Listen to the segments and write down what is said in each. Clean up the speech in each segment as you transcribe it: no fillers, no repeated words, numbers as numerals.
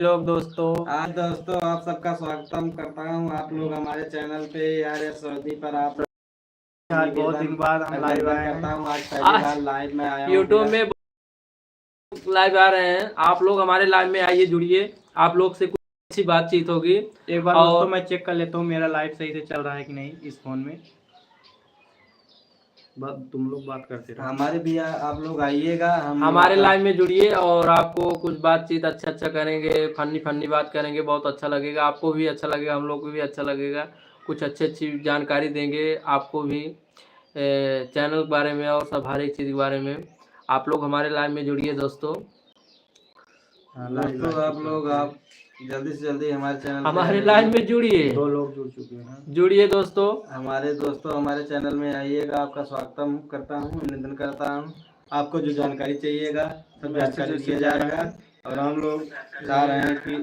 लोग दोस्तों आज दोस्तों आप सबका स्वागतम करता हूँ। आप लोग हमारे चैनल पे यार सऊदी पर आप आज बहुत दिन बाद हम लाइव अभिनंदन आए करता हैं। हूँ। आज पहली आज बार लाइव में आया हूँ यूट्यूब भैया। में लाइव आ रहे हैं। आप लोग हमारे लाइव में आइए, जुड़िए। आप लोग से कुछ अच्छी बातचीत होगी। एक बार दोस्तों और मैं चेक कर लेता हूँ मेरा लाइव सही से चल रहा है कि नहीं इस फोन में। तुम लोग बात करते रहो। हमारे भी आप लोग आइएगा। हमारे लाइव में जुड़िए और आपको कुछ बातचीत अच्छा करेंगे, फनी फनी बात करेंगे, बहुत अच्छा लगेगा। आपको भी अच्छा लगेगा, हम लोग को भी अच्छा लगेगा। कुछ अच्छी जानकारी देंगे आपको भी चैनल के बारे में और सब हर एक चीज़ के बारे में। आप लोग हमारे लाइव में जुड़िए दोस्तों। दोस्तों आप जल्दी से जल्दी हमारे चैनल हमारे लाइव में जुड़िए। 2 लोग जुड़ चुके हैं। जुड़िए दोस्तों। हमारे दोस्तों हमारे चैनल में आइएगा। आपका स्वागतम करता हूँ, अभिनंदन करता हूँ। आपको जो जानकारी चाहिएगा सब जानकारी दिया जाएगा। और हम लोग चाह रहे हैं कि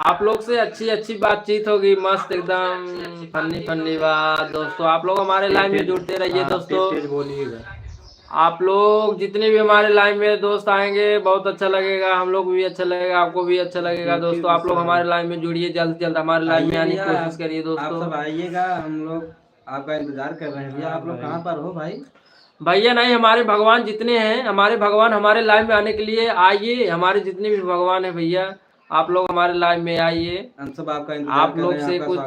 आप लोग से अच्छी बातचीत होगी, मस्त एकदम फनी बात। दोस्तों आप लोग हमारे लाइव में जुड़ते रहिए दोस्तों। तेज बोलिएगा। आप लोग जितने भी हमारे लाइव में दोस्त आएंगे बहुत अच्छा लगेगा, हम लोग भी अच्छा लगेगा, आपको भी अच्छा लगेगा दोस्तों। आप लोग हमारे लाइव में जुड़िए, जल्द से जल्द हमारे लाइव में आने की कोशिश करिए दोस्तों। आप सब आइएगा, हम लोग आपका इंतजार कर रहे हैं। भैया आप लोग कहाँ पर हो भाई? भैया नहीं, हमारे भगवान जितने हैं, हमारे भगवान हमारे लाइव में आने के लिए आइए। हमारे जितने भी भगवान है भैया, आप लोग हमारे लाइव में आइए। हम सब आपका इंतजार आप लोग से कुछ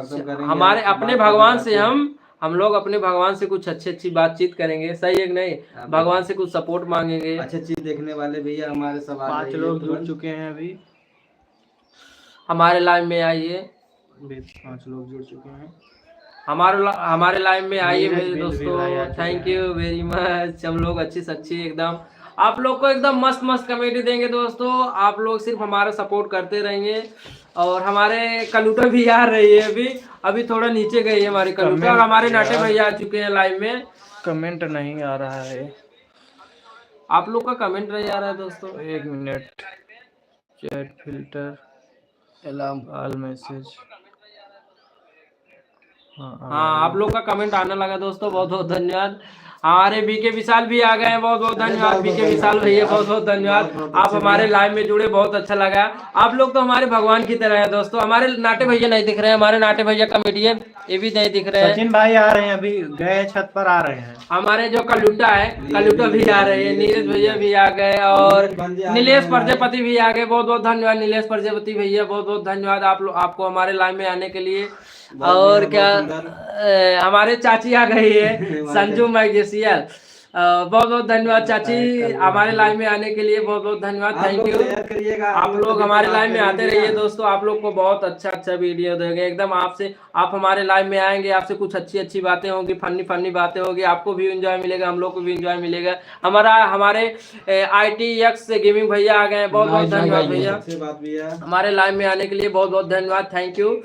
हमारे अपने भगवान से हम लोग अपने भगवान से कुछ अच्छी बातचीत करेंगे, सही है कि नहीं? भगवान से कुछ सपोर्ट मांगेंगे। अच्छी चीज देखने वाले भैया हमारे सब 5 लोग जुड़ चुके हैं अभी। हमारे लाइव में आइए। 5 लोग जुड़ चुके हैं। हमारे लाइव में आइए मेरे दोस्तों। Thank you very much. हम लोग अच्छी से अच्छी एकदम आप लोग को एकदम मस्त कमेटी देंगे दोस्तों। आप लोग सिर्फ हमारा सपोर्ट करते रहेंगे। और हमारे कलूटा भी आ रही है अभी थोड़ा नीचे गई है हमारी कलूटा। और हमारे नाटे भैया आ चुके हैं लाइव में। कमेंट नहीं आ रहा है। आप लोग का कमेंट नहीं आ रहा है दोस्तों। 1 minute. Chat filter alarm all message. हाँ, आप लोग का कमेंट आने लगा दोस्तों, बहुत धन्यवाद। हमारे बीके विशाल भी आ गए हैं, बहुत धन्यवाद बीके विशाल भैया, बहुत धन्यवाद। आप हमारे लाइव में जुड़े, बहुत अच्छा लगा। आप लोग तो हमारे भगवान की तरह है दोस्तों। हमारे नाटे भैया नहीं दिख रहे हैं, हमारे नाटे भैया कमेडियन ये भी नहीं दिख रहे हैं। सचिन भाई आ रहे हैं, अभी गए छत पर आ रहे हैं। हमारे जो कलूटा है, कलूटा भी आ रहे हैं। नीलेश भैया भी आ गए और नीलेश प्रजापति भी आ गए। बहुत धन्यवाद नीलेश प्रजापति भैया, बहुत धन्यवाद आपको हमारे लाइव में आने के लिए। और क्या हमारे चाची आ गई है संजू मैगजीशियल। बहुत धन्यवाद चाची, हमारे लाइव में आने के लिए बहुत धन्यवाद। Thank you. आप लोग हमारे लाइव में आते रहिए दोस्तों। आप लोग को बहुत अच्छा वीडियो देंगे एकदम। आप हमारे लाइव में आएंगे, आपसे कुछ अच्छी बातें होंगी, फनी बातें होगी। आपको भी एंजॉय मिलेगा, हम लोग को भी एंजॉय मिलेगा। हमारे ITX से गेमिंग भैया आ गए, बहुत धन्यवाद भैया हमारे लाइव में आने के लिए, बहुत धन्यवाद। Thank you.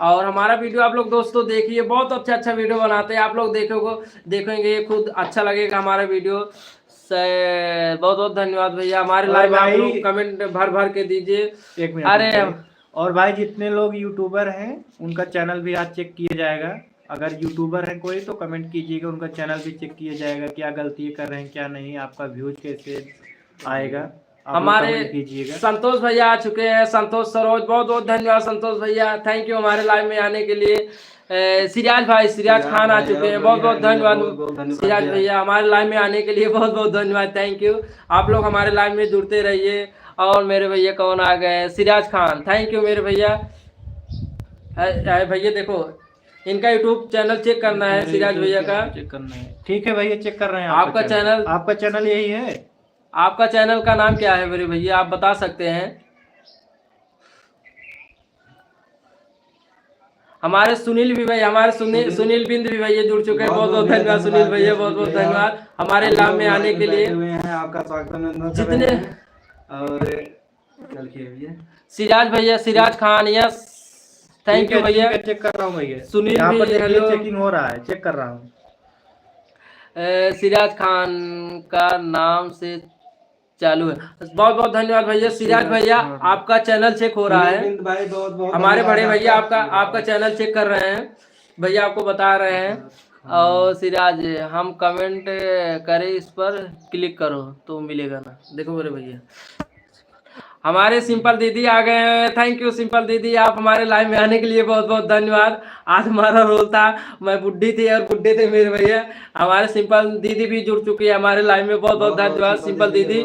और हमारा वीडियो आप लोग दोस्तों देखिए, बहुत अच्छा वीडियो बनाते हैं। आप लोग देखेंगे खुद अच्छा लगेगा हमारा वीडियो से। बहुत धन्यवाद भैया। हमारे लाइव में आप लोग कमेंट भर के दीजिए। 1 मिनट। अरे और भाई जितने लोग यूट्यूबर हैं उनका चैनल भी आज चेक किया जाएगा। अगर यूट्यूबर है कोई तो कमेंट कीजिएगा, उनका चैनल भी चेक किया जाएगा, क्या गलती कर रहे हैं क्या नहीं, आपका व्यूज कैसे आएगा। हमारे संतोष भैया आ चुके हैं, संतोष सरोज, बहुत धन्यवाद संतोष भैया, थैंक यू हमारे लाइव में आने के लिए। सिराज खान आ चुके हैं, बहुत धन्यवाद सिराज भैया हमारे लाइव में आने के लिए, बहुत धन्यवाद। Thank you. आप लोग हमारे लाइव में जुड़ते रहिए। और मेरे भैया कौन आ गए, सिराज खान, थैंक यू मेरे भैया। भैया देखो इनका यूट्यूब चैनल चेक करना है, सिराज भैया का चेक करना है। ठीक है भैया चेक कर रहे हैं। आपका चैनल यही है। आपका चैनल का नाम क्या है मेरे भैया, आप बता सकते हैं? हमारे सुनील भी भैया, हमारे सुनील बिंद भी भैया जुड़ चुके हैं, बहुत धन्यवाद सुनील भैया, बहुत धन्यवाद हमारे लाइव में आने के लिए। आपका स्वागत जितने और सिराज भैया, Siraj Khan, yes thank you भैया। चेक कर रहा हूँ भैया, सुनील भी हेलो, चेकिंग हो रहा है, चेक कर रहा हूँ। सिराज खान का नाम से चालू है, बहुत धन्यवाद भैया। सिराज भैया आपका चैनल चेक हो रहा है, हमारे बड़े भैया आपका चैनल चेक कर रहे हैं भैया, आपको बता रहे हैं। और सिराज हम कमेंट करें इस पर क्लिक करो तो मिलेगा ना। देखो मेरे भैया हमारे सिंपल दीदी आ गए हैं। थैंक यू सिंपल दीदी, आप हमारे लाइव में आने के लिए बहुत बहुत धन्यवाद। आज हमारा रोल था मैं बुड्ढी थी और बुड्ढे थे मेरे भैया। हमारे सिंपल दीदी भी जुड़ चुकी है हमारे लाइव में, बहुत बहुत धन्यवाद सिंपल दीदी।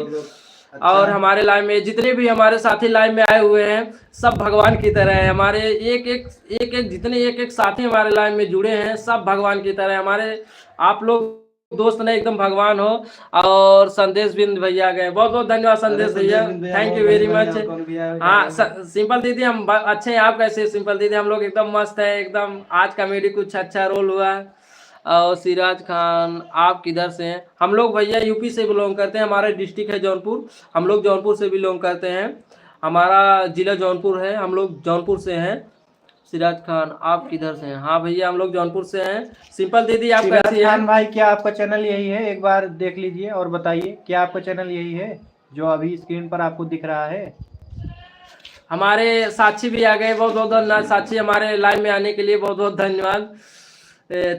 और हमारे लाइव में जितने भी हमारे साथी लाइव में आए हुए हैं सब भगवान की तरह है। हमारे एक जितने एक साथी हमारे लाइव में जुड़े हैं सब भगवान की तरह है। हमारे आप लोग दोस्त ने एकदम भगवान हो। और संदेश बिंद भैया गए, बहुत बहुत धन्यवाद संदेश भैया, थैंक यू वेरी मच। हाँ सिंपल दीदी हम अच्छे हैं, आप कैसे सिंपल दीदी? हम लोग एकदम मस्त है एकदम। आज कॉमेडी कुछ अच्छा रोल हुआ। और सिराज खान आप किधर से हैं? हम लोग भैया यूपी से बिलोंग करते हैं, हमारा डिस्ट्रिक्ट है जौनपुर, हम लोग जौनपुर से बिलोंग करते हैं, हमारा जिला जौनपुर है, हम लोग जौनपुर से हैं। सिराज खान आप किधर से हैं? हाँ भैया हम लोग जौनपुर से हैं। सिंपल दीदी आप कैसी हैं? खान भाई क्या आपका चैनल यही है? एक बार देख लीजिए और बताइए क्या आपका चैनल यही है जो अभी स्क्रीन पर आपको दिख रहा है? हमारे साक्षी भी आ गए, बहुत बहुत धन्यवाद साक्षी हमारे लाइव में आने के लिए, बहुत बहुत धन्यवाद,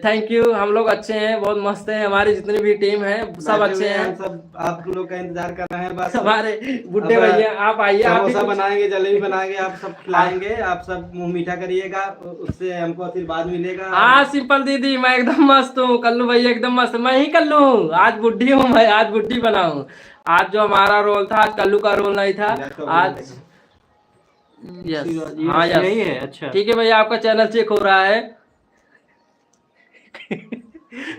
थैंक यू। हम लोग अच्छे हैं, बहुत मस्त हैं, हमारी जितनी भी टीम है सब अच्छे हैं। सब आप लोग का इंतजार कर रहे हैं बस। हमारे बुड्ढे भैया आप आइए, आप समोसा बनाएंगे, जलेबी बनाएंगे, आप सब खिलाएंगे, आप सब मुंह मीठा करिएगा, उससे हमको आशीर्वाद मिलेगा। हाँ सिंपल दीदी मैं एकदम मस्त हूँ, कल्लू भैया एकदम मस्त, मैं ही कल्लू हूँ, आज बुड्ढी हूँ मैं, आज बुड्ढी बना हूँ। आज जो हमारा रोल था आज कल्लू का रोल नहीं था आज। यस हाँ यही है। अच्छा ठीक है भैया, आपका चैनल चेक हो रहा है।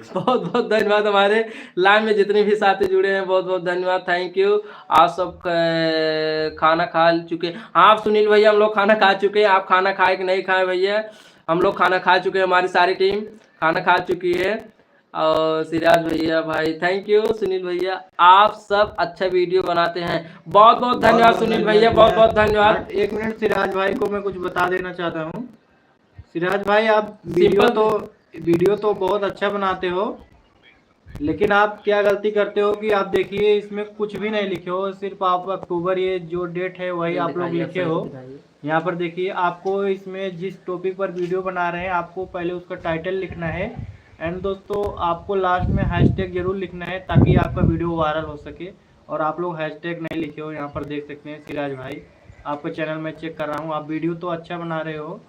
बहुत बहुत धन्यवाद, हमारे लाइव में जितने भी साथी जुड़े हैं बहुत बहुत धन्यवाद, थैंक यू। आप सब खाना खा चुके? हाँ आप सुनील भैया हम लोग खाना खा चुके हैं, आप खाना खाए कि नहीं खाए भैया? हम लोग खाना खा चुके हैं, हमारी सारी टीम खाना खा चुकी है। और सिराज भैया भाई थैंक यू। सुनील भैया आप सब अच्छा वीडियो बनाते हैं, बहुत बहुत धन्यवाद सुनील भैया, बहुत बहुत धन्यवाद। एक मिनट सिराज भाई को मैं कुछ बता देना चाहता हूँ। सिराज भाई आप वीडियो तो बहुत अच्छा बनाते हो, लेकिन आप क्या गलती करते हो कि आप देखिए इसमें कुछ भी नहीं लिखे हो, सिर्फ आप अक्टूबर ये जो डेट है वही आप लोग लिखे हो। यहाँ पर देखिए आपको इसमें जिस टॉपिक पर वीडियो बना रहे हैं आपको पहले उसका टाइटल लिखना है, एंड दोस्तों आपको लास्ट में हैशटैग जरूर लिखना है ताकि आपका वीडियो वायरल हो सके। और आप लोग हैशटैग नहीं लिखे हो, यहाँ पर देख सकते हैं सिराज भाई आपका चैनल मैं चेक कर रहा हूँ, आप वीडियो तो अच्छा बना रहे हो,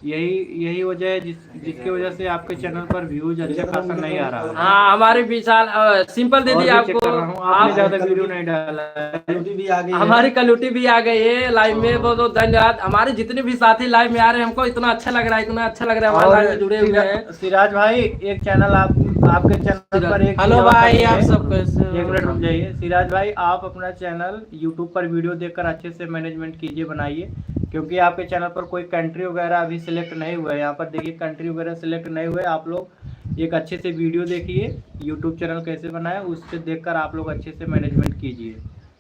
यही वजह है जिसकी वजह से आपके चैनल पर व्यूज अच्छा खासा नहीं आ रहा। हाँ हमारे विशाल सिंपल दीदी आपको आपने ज्यादा वीडियो नहीं डाला है। हमारी कलूटी भी आ गई है लाइव में, बहुत बहुत धन्यवाद। हमारे जितने भी साथी लाइव में आ रहे हैं हमको इतना अच्छा लग रहा है, इतना अच्छा लग रहा है, हमारे लाइव में जुड़े हुए हैं। सिराज भाई एक चैनल आपके चैनल पर एक हेलो भाई आप सब कैसे? एक मिनट रुक जाइए सिराज भाई, आप अपना चैनल यूट्यूब पर वीडियो देखकर अच्छे से मैनेजमेंट कीजिए, बनाइए, क्योंकि आपके चैनल पर कोई कंट्री वगैरह अभी सिलेक्ट नहीं हुआ है। यहाँ पर देखिए कंट्री वगैरह सिलेक्ट नहीं हुए, आप लोग एक अच्छे से वीडियो देखिए यूट्यूब चैनल कैसे बनाए, उससे देखकर आप लोग अच्छे से मैनेजमेंट कीजिए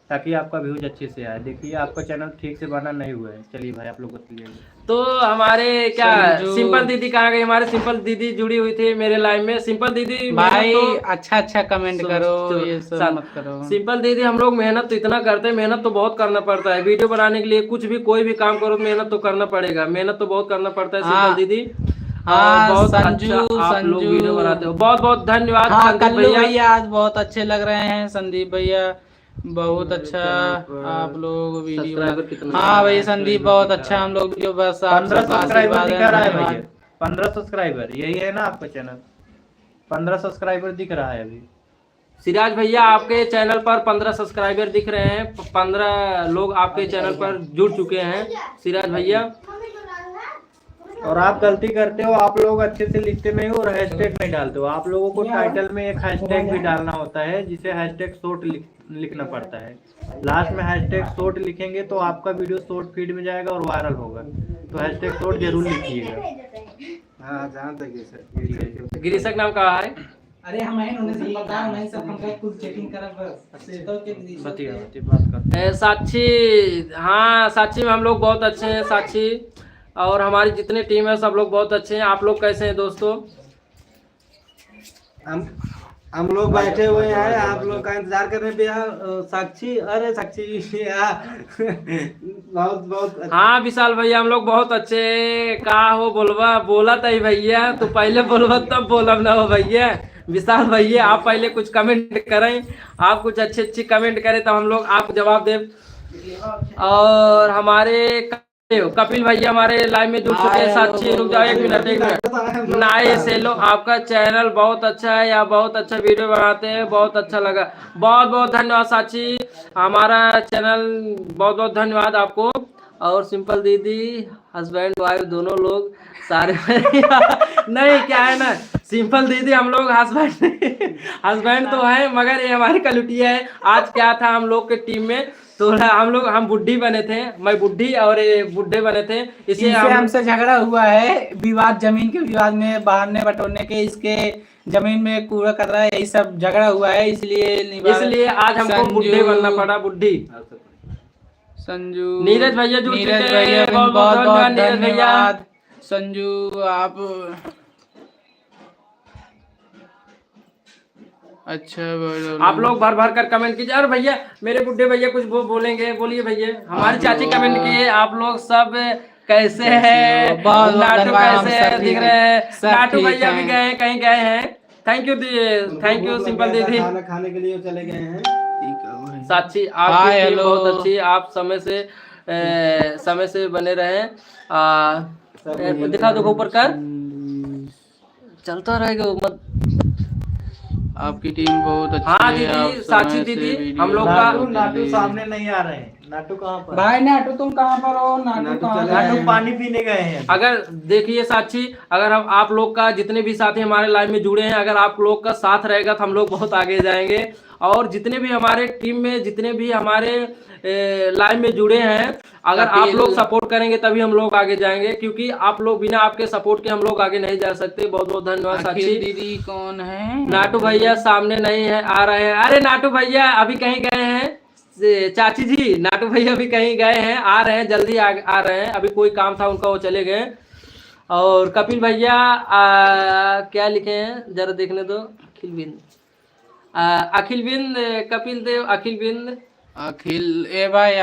ताकि आपका व्यूज अच्छे से आए। देखिए आपका चैनल ठीक से बना नहीं हुआ है। चलिए भाई आप लोग बताइए। तो हमारे क्या सिंपल दीदी कहाँ गई? हमारे सिंपल दीदी जुड़ी हुई थी मेरे लाइव में। सिंपल दीदी भाई तो अच्छा अच्छा कमेंट करो, ये सब मत करो। सिंपल दीदी हम लोग मेहनत तो इतना करते हैं, मेहनत तो बहुत करना पड़ता है वीडियो बनाने के लिए, कुछ भी कोई भी काम करो मेहनत तो करना पड़ेगा, मेहनत तो बहुत करना पड़ता है। सिंपल दीदी बहुत संजू आप लोग वीडियो बनाते हो, बहुत बहुत धन्यवाद। संदीप भैया आज बहुत अच्छे लग रहे हैं, संदीप भैया बहुत अच्छा आप लोग वीडियो। हाँ भाई संदीप बहुत अच्छा, हम लोग वीडियो बस 15 सब्सक्राइबर दिखा रहा है भैया, 15 सब्सक्राइबर यही है ना आपका चैनल? 15 सब्सक्राइबर दिख रहा है अभी। सिराज भैया आपके चैनल पर 15 सब्सक्राइबर दिख रहे हैं, 15 लोग आपके चैनल पर जुड़ चुके हैं सिराज भैया। और आप गलती करते हो, आप लोग अच्छे से लिखते नहीं हो और हैशटैग नहीं डालते हो। आप लोगों को टाइटल में एक हैशटैग भी डालना होता है जिसे हैशटैग शॉर्ट लिखना पड़ता है। लास्ट में हैशटैग शॉर्ट लिखेंगे तो आपका वीडियो शॉर्ट फीड में जाएगा और वायरल होगा, तो हैशटैग शॉर्ट जरूर लिखिएगा। हाँ जहाँ तक गिरीशक नाम का है? अरे हम नहीं सब हमका कुछ चेकिंग करब बस बात कर। साक्षी, हाँ साक्षी में हम लोग बहुत अच्छे हैं साक्षी, और हमारी जितनी टीम है सब लोग बहुत अच्छे हैं। आप लोग कैसे हैं दोस्तों? हम लोग बैठे हुए हैं, आप लोग का इंतजार कर रहे हैं भैया। साक्षी, अरे साक्षी बहुत बहुत हाँ विशाल भैया, हम लोग बहुत अच्छे। का हो बोलवा बोला तई भैया, तो पहले बोलवा तब बोलब ना हो भैया। विशाल भैया आप पहले कुछ कमेंट करें, आप कुछ अच्छी अच्छी कमेंट करें तब हम लोग आपको जवाब दें। और हमारे कपिल भैया हमारे लाइव में जुड़ चुके हैं। साक्षी रुक जाओ, एक मिनट। नाइस, हेलो, आपका चैनल बहुत अच्छा है, या बहुत अच्छा वीडियो बनाते हैं, बहुत अच्छा लगा। बहुत बहुत धन्यवाद साक्षी, हमारा चैनल, बहुत बहुत धन्यवाद आपको। और सिंपल दीदी, हस्बैंड वाइफ दोनों लोग सारे नहीं, क्या है ना, सिंपल दीदी हम लोग हस्बैंड तो है, मगर ये हमारी कलुटिया है। आज क्या था हम लोग के टीम में, तो हम बुढ़ी बने थे, मैं बुढ़ी और ये बुढ़े बने थे, इसलिए हमसे झगड़ा हुआ है, विवाद, जमीन के विवाद में, बांटने बटोरने के, इसके जमीन में कूड़ा कर रहा है, यही सब झगड़ा हुआ है, इसलिए आज हमको बुढ़े बनना पड़ा, बुढ़ी। संजू, नीरज भैया जुड़ चुके हैं, नीरज भैया बहुत बहुत बहुत नीरज भैया। धन्यवाद। संजू आप अच्छा आप लोग भर भर कर कमेंट कीजिए। अरे भैया मेरे बुड्ढे भैया कुछ बोलेंगे, बोलिए भैया। हमारी चाची कमेंट किए, आप लोग सब कैसे हैं, नाटू कैसे है, दिख रहे हैं। नाटू भैया भी गए हैं, कहीं गए हैं। थैंक यू सिंपल दीदी। खाना खाने के लिए चले गए हैं। साक्षी आपकी टीम बहुत अच्छी है, आप समय से बने रहे। दिखा दो ऊपर कर, चलता रहेगा मत। आपकी टीम बहुत अच्छी हाँ है। दीदी, साक्षी दीदी, हम लोग का नाटू सामने नहीं आ रहे हैं। नाटू कहाँ पर? भाई नाटू तुम कहाँ पर हो? नाटू पानी पीने गए हैं। अगर देखिए साक्षी, अगर हम आप लोग का जितने भी साथी हमारे लाइव में जुड़े हैं, अगर आप लोग का साथ रहेगा तो हम लोग बहुत आगे जाएंगे। और जितने भी हमारे टीम में, जितने भी हमारे लाइव में जुड़े हैं, अगर आप लोग सपोर्ट करेंगे तभी हम लोग आगे जाएंगे, क्योंकि आप लोग, बिना आपके सपोर्ट के हम लोग आगे नहीं जा सकते। बहुत बहुत धन्यवाद साक्षी दीदी। कौन है? नाटू भैया सामने नहीं है, आ रहे हैं। अरे नाटू भैया अभी कहीं गए हैं, चाची जी नाटू भैया भी कहीं गए हैं, आ रहे हैं, जल्दी आ रहे हैं। अभी कोई काम था उनका, वो चले गए। और कपिल भैया क्या लिखे हैं जरा देखने दो। अखिल बिंद, कपिल देव, अखिल बिंद, अखिल, ए भाई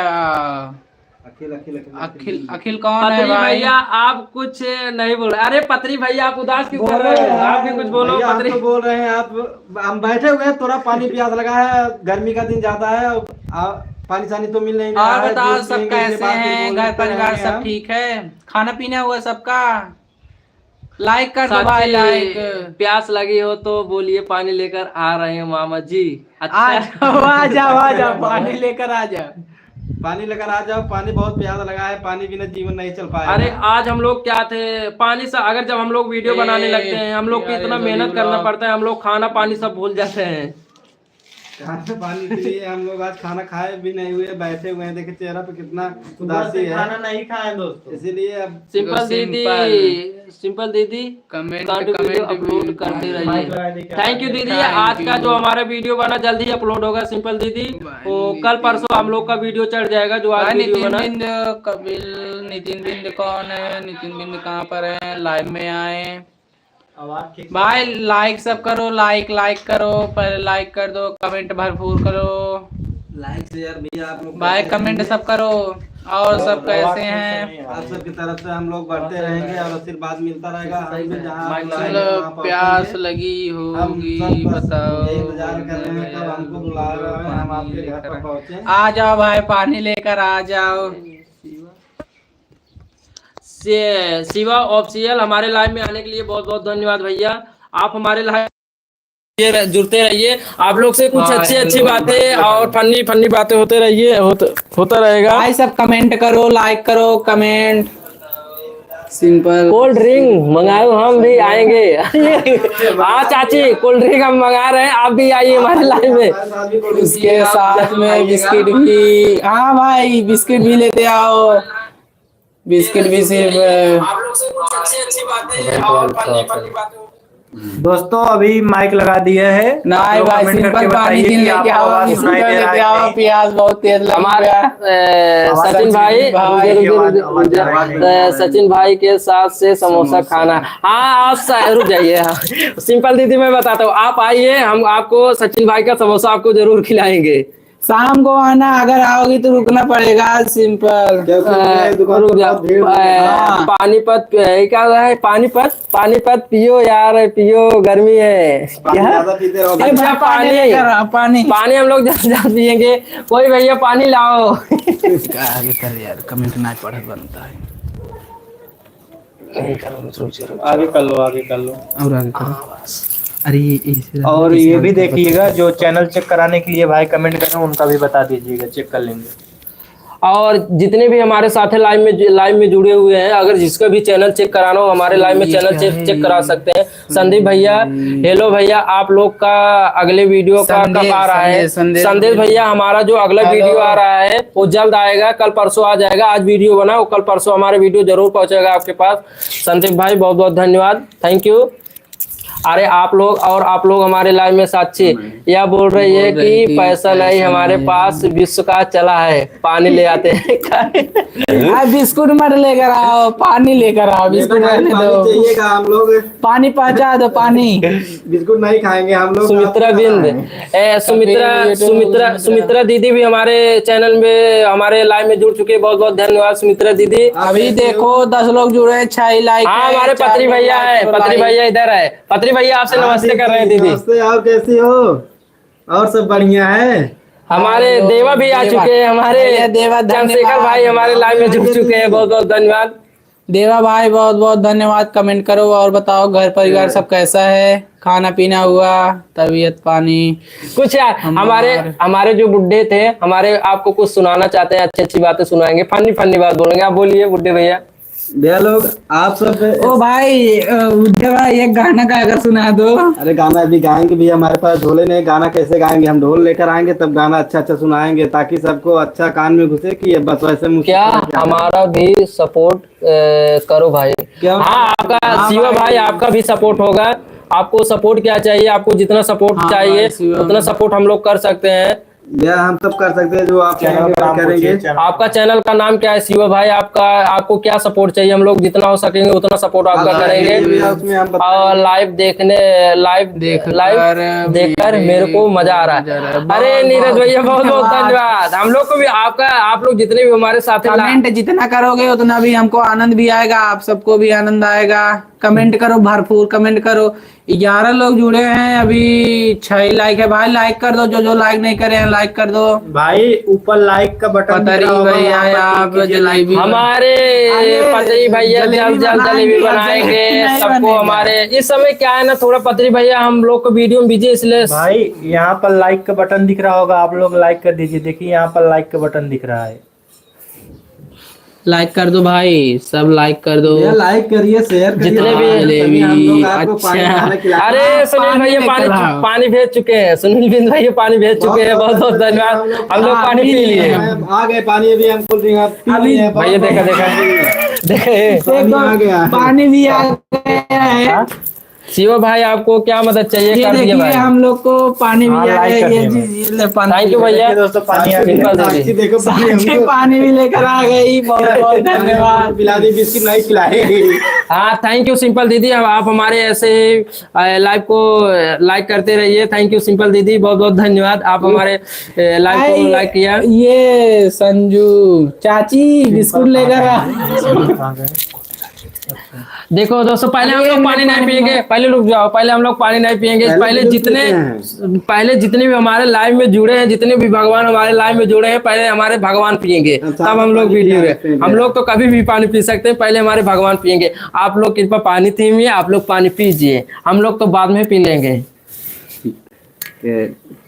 अखिल कौन है भाई? भैया आप कुछ नहीं बोल रहे। अरे पत्री भैया आप उदास क्यों कर रहे हैं, आप भी कुछ बोलो। पत्री तो बोल रहे हैं, आप हम बैठे हुए हैं, थोड़ा पानी प्यास लगा है, गर्मी का दिन ज्यादा है, पानी सानी तो मिल नहीं रहा है। और बताओ सब कैसे हैं, घर परिवार सब ठीक है, खाना पीना हुआ सबका? लाइक कर दो भाई, लाइक। प्यास लगी हो तो बोलिए, पानी लेकर आ रहे हैं मामा जी। अच्छा आ जाओ पानी लेकर आ जाओ, पानी लेकर आ जाओ। पानी बहुत प्यास लगा है, पानी बिना जीवन नहीं चल पाएगा। अरे आज हम लोग क्या थे, पानी से अगर जब हम लोग वीडियो बनाने लगते हैं, हम लोग को इतना मेहनत करना पड़ता है, हम लोग खाना पानी सब भूल जाते हैं। खाना पानी के लिए हम लोग आज खाना खाए भी नहीं हुए, बैठे हुए हैं। देखिए चेहरा पे कितना उदासी है, खाना नहीं खाए दोस्तों, इसीलिए अब सिंपल दीदी कमेंट अपलोड करते रहिए। थैंक यू दीदी। आज का जो हमारा वीडियो बना जल्दी अपलोड होगा सिंपल दीदी, वो कल परसों हम लोग का वीडियो चढ़ जाएगा जो आज वीडियो बना। नितिन बिंद कौन है? नितिन बिंद कहाँ पर है? लाइव में आए भाई, लाइक सब करो, लाइक करो, पहले लाइक कर दो, कमेंट भरपूर करो, लाइक शेयर भी आप लोग भाई कमेंट सब करो। और सब कैसे हैं? आप सबकी तरफ से हम लोग बढ़ते रहेंगे और आशीर्वाद मिलता रहेगा। चलो प्यास लगी होगी, बताओ, इंतजार कर रहे हैं कब हमको बुला रहे हैं, हम आपके घर पर पहुंचे। आ जाओ भाई, पानी लेकर आ जाओ। शिवा ऑफिशियल हमारे लाइव में आने के लिए बहुत बहुत धन्यवाद भैया। आप हमारे लाइव जुड़ते रहिए, आप लोग से कुछ अच्छी बातें और फनी बातें होते रहिए, होता रहेगा। भाई सब कमेंट करो, लाइक करो, कमेंट। सिंपल कोल्ड ड्रिंक मंगाओ, हम भी आएंगे। हाँ चाची, कोल्ड ड्रिंक हम मंगा रहे हैं, आप भी आइए हमारे लाइव में। उसके साथ में बिस्किट भी, हाँ भाई बिस्किट भी लेते आओ, बिस्किट भी सिर्फ आप लोग से कुछ अच्छी बातें और फनी बातें दोस्तों अभी माइक लगा दिया है। नहीं आप लोग भाई कमेंट सिंपल करके पानी बताइए दिन कि लेके आपको आओ, आवाज सुनाई दे रहा है कि नहीं। प्याज बहुत तेज लग हमारे गया। सचिन भाई सचिन भाई के साथ से समोसा खाना। हाँ आप रुक जाइए। हाँ। सिंपल दीदी मैं बताता हूँ, आप आइए, हम आपको सचिन भाई का समोसा आपको जरूर खिलाएंगे। शाम को आना, अगर आओगी तो रुकना पड़ेगा। सिंपल रुक जा। पानीपत क्या है, पानीपत पानीपत पियो यार, पियो, गर्मी है। ज्यादा पीते रहो। अच्छा पानी पानी पानी हम लोग ज्यादा पियेंगे। कोई भैया पानी लाओ। आगे कर यार, कमेंट ना पढ़ बनता है। आगे कर लो, आगे कर लो। और आगे करो। अरे और ये भी देखिएगा, जो चैनल चेक कराने के लिए भाई कमेंट करें उनका भी बता दीजिएगा, चेक कर लेंगे। और जितने भी हमारे साथ लाइव में जुड़े हुए हैं, अगर जिसका भी चैनल चेक कराना हो हमारे लाइव में चैनल चेक करा सकते हैं। संदीप भैया, हेलो भैया, आप लोग का अगले वीडियो का कब आ रहा है? संदीप भैया, हमारा जो अगला वीडियो आ रहा है वो जल्द आएगा, कल परसों आ जाएगा। आज वीडियो बना, वो कल परसों हमारे वीडियो जरूर पहुंचेगा आपके पास। संदीप भाई बहुत बहुत धन्यवाद, थैंक यू। अरे आप लोग हमारे लाइव में साक्षी यह बोल रही है कि पैसा नहीं हमारे पास, विश्व का चला है, पानी ले आते हैं। बिस्कुट मत लेकर आओ, पानी लेकर आओ। बिस्कुट रहने दो, चाहिएगा हम लोग। पानी पहुंचा दो, पानी। बिस्कुट नहीं खाएंगे हम लोग। सुमित्रा बिंद, सुमित्रा दीदी भी हमारे चैनल में हमारे लाइव में जुड़ चुके हैं, बहुत बहुत धन्यवाद सुमित्रा दीदी। अभी देखो 10 लोग जुड़े हैं, 6 लाइक। हाँ हमारे पत्री भैया है, पत्री भैया इधर है। पत्री भैया आपसे नमस्ते कर रहे हैं दीदी। नमस्ते, और कैसी हो? और सब बढ़िया है? हमारे देवा भी आ चुके हैं, हमारे देवा चंद्रशेखर भाई हमारे लाइव में जुड़ चुके हैं, बहुत बहुत धन्यवाद। देवा भाई बहुत बहुत धन्यवाद। कमेंट करो और बताओ घर परिवार सब कैसा है, खाना पीना हुआ, तबीयत पानी कुछ यार हमारे जो बुड्ढे थे, हमारे आपको कुछ सुनाना चाहते हैं, अच्छी अच्छी बातें सुनाएंगे, फनी फनी बात बोलेंगे। आप बोलिए बुड्ढे भैया। भैया लोग आप सब। ओ भाई बुड्ढे भाई एक गाना गाकर सुना दो। अरे गाना अभी गाएंगे भी, हमारे पास ढोले नहीं, गाना कैसे गाएंगे? हम ढोल लेकर आएंगे तब गाना अच्छा अच्छा सुनाएंगे, ताकि सबको अच्छा कान में घुसे कि बस वैसे क्या हमारा भी सपोर्ट करो भाई। क्या? हाँ आपका शिवा भाई, आपका भी सपोर्ट होगा। आपको सपोर्ट क्या चाहिए? आपको जितना सपोर्ट चाहिए उतना सपोर्ट हम लोग कर सकते हैं। भैया हम सब कर सकते हैं, जो आप करेंगे। आपका चैनल का नाम क्या है शिवा भाई? आपको क्या सपोर्ट चाहिए? हम लोग जितना हो सकेंगे उतना सपोर्ट आपका करेंगे। और लाइव देखकर मेरे को मजा आ रहा है। अरे नीरज भैया बहुत बहुत धन्यवाद। हम लोग को भी आप लोग जितने भी हमारे साथ कमेंट जितना करोगे उतना भी हमको आनंद भी आएगा, आप सबको भी आनंद आएगा। कमेंट करो, भरपूर कमेंट करो। 11 लोग जुड़े हैं, अभी 6 लाइक है भाई, लाइक कर दो। जो लाइक नहीं करे हैं लाइक कर दो भाई। ऊपर लाइक का बटन दिख रहा होगा, भैया आप जलेबी, हमारे पत्री भैया जल्द जलेबी बनाएंगे सबको। हमारे इस समय क्या है ना, थोड़ा पत्री भैया हम लोग को वीडियो में बिजी, इसलिए भाई यहाँ पर लाइक का बटन दिख रहा होगा, आप लोग लाइक कर दीजिए। देखिए यहाँ पर लाइक का बटन दिख रहा है, लाइक कर दो भाई, सब लाइक कर दो। लाइक करिए, शेयर करिए। जितने भी जलेबी हम लोग आपको पानी खाना खिलाएंगे। अरे सुनील भैया पानी भेज चुके हैं, सुनील बिंद भैया पानी भेज चुके हैं, बहुत बहुत धन्यवाद। हम लोग पानी पी लिए, आ गए पानी। अभी हम कोल्ड ड्रिंक भैया देखा आ गया, पानी भी आ गया है। शिवा भाई आपको क्या मदद चाहिए? कर दिए भाई, हम लोग को पानी भी आ गया। थैंक यू भैया। दोस्तों पानी आ गया। देखो पानी भी लेकर आ गई, बहुत बहुत धन्यवाद। पिला दी, बिस्किट नहीं खिलाए। हाँ थैंक यू सिंपल दीदी, आप हमारे ऐसे लाइव को लाइक करते रहिए। थैंक यू सिंपल दीदी, बहुत बहुत धन्यवाद, आप हमारे लाइव को लाइक किया। ये संजू चाची बिस्कुट लेकर आ। देखो दोस्तों, पहले हम लोग पानी नहीं पियेंगे, पहले रुक जाओ, पहले हम लोग पानी नहीं पियेंगे। पहले जितने भी हमारे लाइव में जुड़े हैं, जितने भी भगवान हमारे लाइव में जुड़े हैं, पहले हमारे भगवान पियेंगे, तब हम लोग वीडियो में। हम लोग तो कभी भी पानी पी सकते हैं, पहले हमारे भगवान पियेंगे। आप लोग कृपया पानी थीमिए, आप लोग पानी पीजिए, हम लोग तो बाद में पी लेंगे।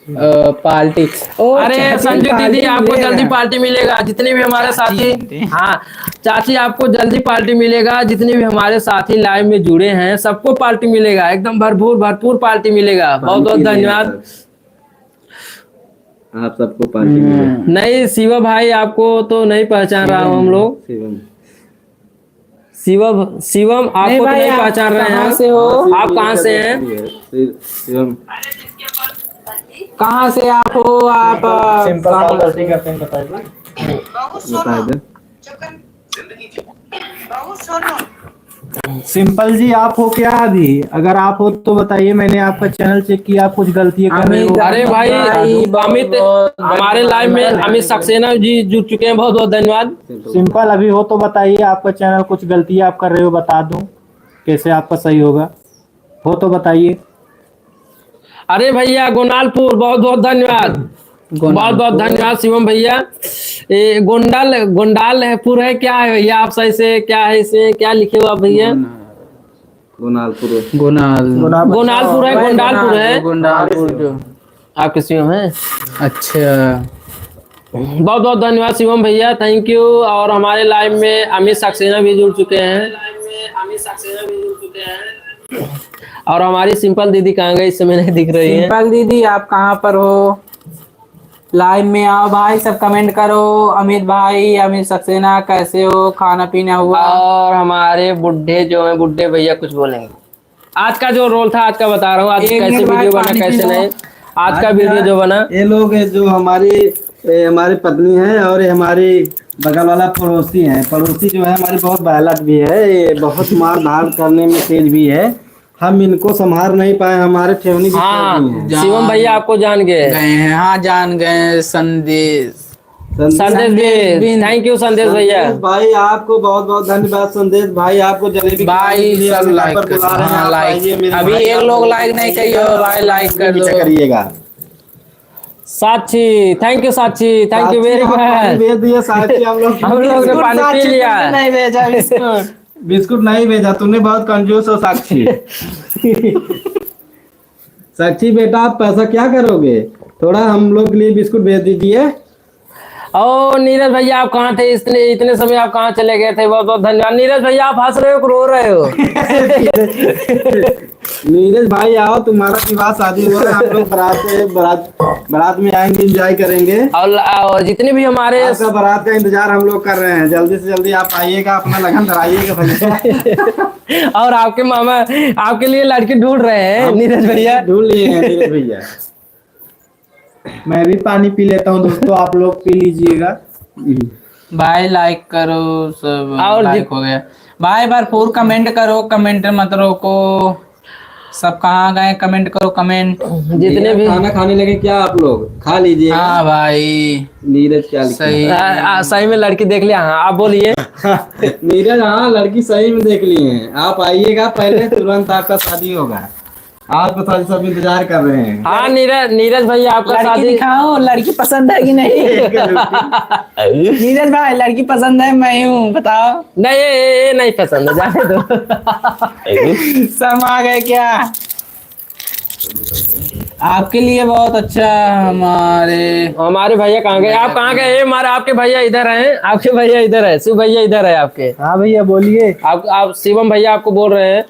पार्टी। अरे संजू दीदी आपको जल्दी पार्टी मिलेगा, जितने भी हमारे साथी। हाँ चाची आपको जल्दी पार्टी मिलेगा, जितने भी हमारे साथी लाइव में जुड़े हैं सबको पार्टी मिलेगा, एकदम भरपूर पार्टी मिलेगा। बहुत बहुत धन्यवाद, आप सबको पार्टी मिलेगा। नहीं शिवा भाई आपको तो नहीं पहचान रहा हूँ हम लोग। शिवम शिवम आपको तो भाई, नहीं आप पहचान रहे कहाँ हैं। से हो? आप कहाँ से हैं? कहाँ से आप हो? आप सिंपल कॉल गलती करते हैं, बताइए। सिंपल जी, आप हो क्या अभी? अगर आप हो तो बताइए, मैंने आपका चैनल चेक किया, आप कुछ गलतियां कर रहे हो। अरे भाई अमित, हमारे लाइव में अमित सक्सेना जी जुड़ चुके हैं, बहुत बहुत धन्यवाद। सिंपल अभी हो तो बताइए, आपका चैनल कुछ गलतियां आप कर रहे हो, बता दूं कैसे आपका सही होगा। हो तो बताइए। अरे भैया गोनालपुर, बहुत बहुत धन्यवाद, बहुत बहुत धन्यवाद शिवम भैया। ये गोंडालपुर है क्या है भैया? आप सही से क्या है, इसे क्या लिखे हो आप भैया? गोनालपुर गोनालपुर है, गोंडालपुर है गुंडालपुर जो। आपके शिवम है। अच्छा, बहुत बहुत धन्यवाद शिवम भैया, थैंक यू। और हमारे लाइव में अमित सक्सेना भी जुड़ चुके हैं। और हमारी सिंपल दीदी कहाँ गई, इस समय नहीं दिख रही है। सिंपल दीदी आप कहाँ पर हो? लाइव में आओ भाई, सब कमेंट करो। अमित भाई, अमित सक्सेना कैसे हो? खाना पीना हुआ? और हमारे बुढ़े जो है, बुढ़े भैया कुछ बोलेंगे। आज का जो रोल था आज का बता रहा हूँ, आज एक कैसे मिनट भाई, वीडियो बना पानी कैसे पी लो। नहीं। आज का वीडियो जो बना, ये लोग जो हमारी पत्नी है और ये हमारी बगल वाला पड़ोसी है। पड़ोसी जो है हमारी बहुत बालक भी है, ये बहुत मार धाड़ करने में तेज भी है। हम इनको संभाल नहीं पाए, हमारे ठेवनी भी हाँ छोड़ दी हैं। शिवम भैया आपको जान गए। गए हैं, हाँ जान गए हैं। संदेश संदेश भी, थैंक यू संदेश भैया। संदेश भाई आपको बहुत बहुत धन्यवाद। संदेश भाई आपको जलेबी खाने के भाई लिए सब अपने घर लाइक पर बुला रहे हैं। हाँ आप लाइक, आइए मेरे अभी भाई, एक आप लोग लाइक नहीं किए हो भाई, लाइक कर दो। करिएगा। Sakshi, thank you Sakshi, thank you very Sakshi, आप पानी मच। भेज दिए साक्षी, हम लोग ने पानी पी लिया। नहीं भेजा बिस्कुट। बिस्कुट नहीं भेजा, तूने बहुत कंजूस हो साक्षी। साक्षी बेटा आप पैसा क्या करोगे? थोड़ा हम लोग के लिए बिस्कुट भेज दीजिए। ओ नीरज भैया आप कहाँ थे? इतने समय आप कहाँ चले गए थे? बहुत बहुत धन्यवाद। नीरज भैया आप हंस रहे हो कि रो रहे हो? नीरज भाई आओ, तुम्हारा विवाह शादी हुआ है, हम लोग बारात में आएंगे, एंजॉय करेंगे। और जितने भी हमारे आपका बारात का इंतजार हम लोग कर रहे हैं, जल्दी से जल्दी आप आइएगा, अपना लगन धराइएगा भैया। और आपके मामा आपके लिए लड़की ढूंढ रहे हैं नीरज भैया। ढूंढ लिए हैं नीरज भैया। मैं भी पानी पी लेता हूँ दोस्तों, आप लोग पी लीजिएगा। भाई लाइक करो, सब और लाइक हो गया भाई। भरपूर कमेंट करो, कमेंट मत रोको। सब कहाँ गए? कमेंट करो, कमेंट। जितने भी खाना खाने लगे क्या आप लोग? खा लीजिए। हाँ भाई नीरज क्या लिखा है? सही। सही में लड़की देख लिया। हाँ आप बोलिए। नीरज हाँ लड़की सही में देख लिए हैं। आप आइएगा पहले, तुरंत आपका शादी होगा। आपको सारी सब इंतजार कर रहे हैं। हाँ नीरज भैया आपका लड़की शादी। दिखाओ, लड़की पसंद है कि नहीं? नीरज भाई लड़की पसंद है, मैं हूँ, बताओ। नहीं ये नहीं पसंद है, जाने दो। सब आ गए क्या? आपके लिए बहुत अच्छा। हमारे भैया कहाँ गए? आप कहाँ गए? हमारे आपके भैया इधर हैं, आपके भैया इधर है, शिव भैया इधर है आपके। हाँ भैया बोलिए। आप शिवम भैया आपको बोल रहे हैं।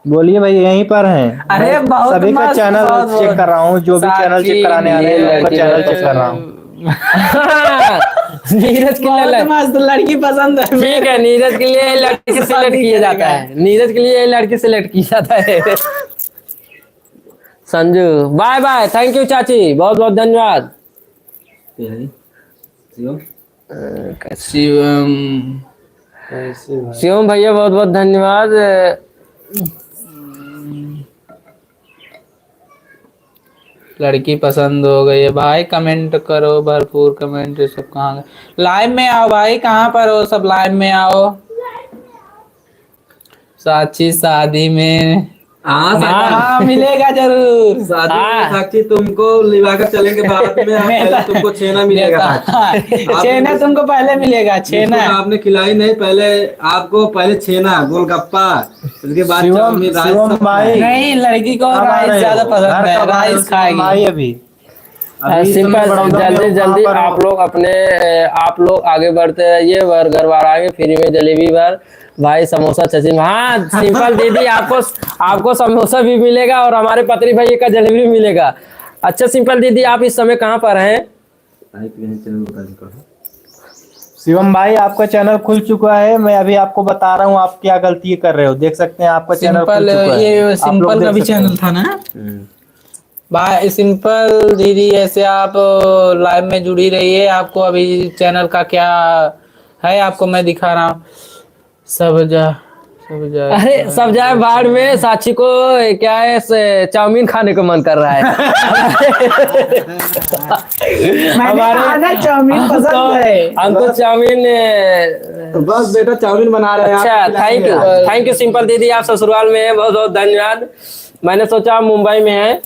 बोलिए भैया, यहीं पर हैं। अरे मैं बहुत सभी का मस्त, चैनल बहुत चेक कर रहा हूँ, जो भी चैनल चेक कराने आ रहे हैं उनका चैनल चेक कर रहा हूँ। नीरज के लिए बहुत मस्त लड़की पसंद है। ठीक है, नीरज के लिए लड़की सिलेक्ट किया जाता है। नीरज के लिए लड़की सिलेक्ट किया जाता है। Sanju bye bye, thank you चाची, बहुत बहुत धन्यवाद। शिवम भैया बहुत बहुत धन्यवाद। लड़की पसंद हो गई है भाई, कमेंट करो भरपूर कमेंट। सब कहाँ गए? लाइव में आओ भाई, कहाँ पर हो? सब लाइव में आओ। साक्षी शादी में हाँ मिलेगा जरूर। शादी में साक्षी तुमको लिवा कर चलेंगे बारात में। पहले तुमको छेना मिलेगा। छेना तुमको पहले मिलेगा। छेना आपने खिलाई नहीं, पहले आपको पहले छेना गोलगप्पा, उसके बाद शिवम भाई नहीं, लड़की को राइस ज्यादा पसंद है, राइस खाएगी अभी। सिंपल जल्दी जल्दी आप लोग आगे बढ़ते रहिए। बर्गर बार आगे फ्री में, जलेबी बार भाई, समोसा चचिन। हाँ सिंपल दीदी आपको समोसा भी मिलेगा और हमारे पत्री भाई का जलेबी भी मिलेगा। अच्छा सिंपल दीदी आप इस समय कहाँ पर हैं? शिवम भाई आपका चैनल खुल चुका है। मैं अभी आपको बता रहा हूँ आप क्या गलती कर रहे हो। देख सकते हैं आपका चैनल खुल सिंपल, चुका है। ये आप लोग सिंपल का देख भी सकते चैनल हैं। था ना भाई। सिंपल दीदी ऐसे आप लाइव में जुड़ी रहिए। आपको अभी चैनल का क्या है आपको मैं दिखा रहा हूँ। सब जा अरे सब जाए बाढ़ में, साक्षी को क्या है चाउमीन खाने को मन कर रहा है। हमारे चाउमीन तो हम तो चाउमीन बस बेटा चाउमीन बना रहे हैं, अच्छा, आपको थैंक खिलाएंगे यू आज। थैंक यू सिंपल दीदी, आप ससुराल में हैं, बहुत बहुत धन्यवाद। मैंने सोचा आप मुंबई में है,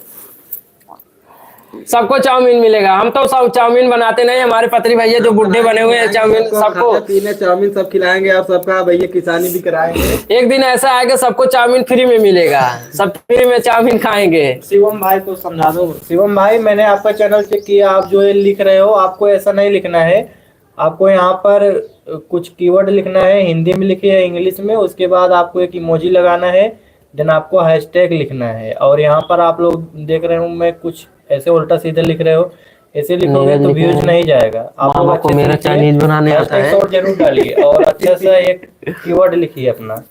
सबको चाउमीन मिलेगा। हम तो सब चाउमीन बनाते नहीं, हमारे पत्री भैया जो बुड्ढे बने हुए हैं चाउमीन सबको खाने पीने चाउमीन सब खिलाएंगे, आप सबका भैया किसानी भी कराएंगे। एक दिन ऐसा आएगा सबको चाउमीन फ्री में मिलेगा, सब फ्री में चाउमीन खाएंगे। शिवम भाई को समझा दो। शिवम भाई मैंने आपका चैनल चेक किया, आप जो ये लिख रहे हो आपको ऐसा नहीं लिखना है। आपको यहाँ पर कुछ कीवर्ड लिखना है, हिंदी में लिखिए इंग्लिश में, उसके बाद आपको एक इमोजी लगाना है, देन आपको हैशटैग लिखना है। और यहाँ पर आप लोग देख रहे हो मैं कुछ ऐसे उल्टा सीधे लिख रहे हो, ऐसे लिखोगे तो व्यूज नहीं जाएगा। आप लोग मामा को अच्छे से मेरा लिखिए, चाइनीज बनाने आता hashtag है। शॉर्ट जरूर डालिए और अच्छा सा एक कीवर्ड लिखिए अपना,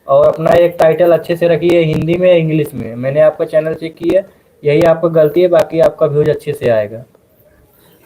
और अपना एक टाइटल अच्छे से रखिए हिंदी में इंग्लिश में। मैंने आपका चैनल चेक किया, यही आपका गलती है, बाकी आपका व्यूज अच्छे से आएगा।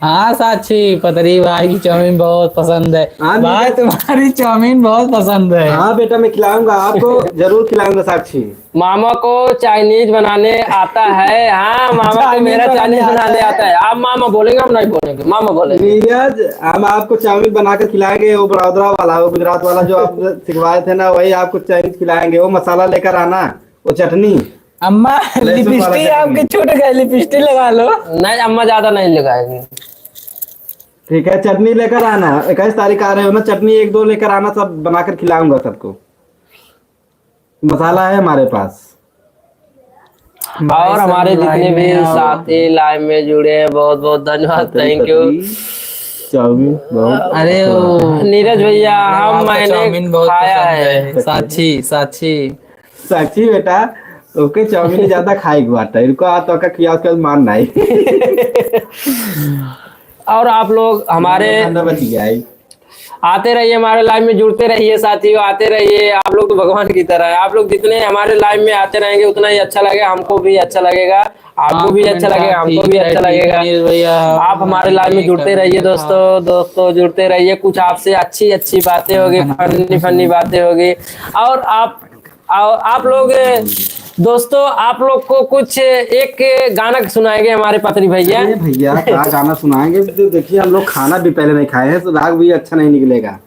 हाँ साक्षी, पतरी भाई की चाउमीन बहुत पसंद है। हाँ, भाई तुम्हारी चाउमीन बहुत पसंद है। हाँ बेटा मैं खिलाऊंगा आपको, जरूर खिलाऊंगा साक्षी। मामा को चाइनीज बनाने आता है। हाँ मामा को मेरा चाइनीज बनाने आता है। आप मामा बोलेंगे, हम नहीं बोलेंगे, मामा बोलेंगे। नीरज हम आपको चाउमीन बना कर खिलाएंगे, वो बड़ौदा वाला, वो गुजरात वाला जो आप सिखवाए थे ना, वही आपको चाइनीज खिलाएंगे। वो मसाला लेकर आना, वो चटनी। अम्मा वाला लिपस्टिक आपके छूट गए, लिपस्टिक लगा लो। नहीं अम्मा ज्यादा नहीं लगाएंगे। ठीक है, चटनी लेकर आना, 21 तारीख आ रहे हो ना, चटनी 1-2 लेकर आना, सब बनाकर खिलाऊंगा सबको। मसाला है हमारे पास। और हमारे जितने भी साथी लाइव में जुड़े हैं, बहुत बहुत धन्यवाद, थैंक यू। चाउमीन बहुत अरे वो नीरज भैया हम आपका मैंने चाउमीन बहुत खाया पसंद है। साक्षी साक्षी साक्षी बेटा ओके चाउमीन ज्यादा खाएगी बाटा, इनको आ तो का खिया उसके बाद मान नहीं। और आप लोग हमारे खाना बच गया है। आते रहिए, हमारे लाइव में जुड़ते रहिए साथियों, आते रहिए। आप लोग तो भगवान की तरह है, आप लोग जितने हमारे लाइव में आते रहेंगे उतना ही अच्छा लगेगा, हमको भी अच्छा लगेगा, आपको भी अच्छा लगेगा, हमको भी अच्छा लगेगा। भैया आप हमारे लाइव में जुड़ते रहिए दोस्तों जुड़ते रहिए। कुछ आपसे अच्छी अच्छी बातें होगी, फनी फनी बातें होगी। और आप लोग दोस्तों, आप लोग को कुछ एक गाना सुनाएंगे हमारे पत्री भैया। अरे भैया क्या गाना सुनाएंगे, तो देखिए हम लोग खाना भी पहले नहीं खाए हैं, तो राग भी अच्छा नहीं निकलेगा।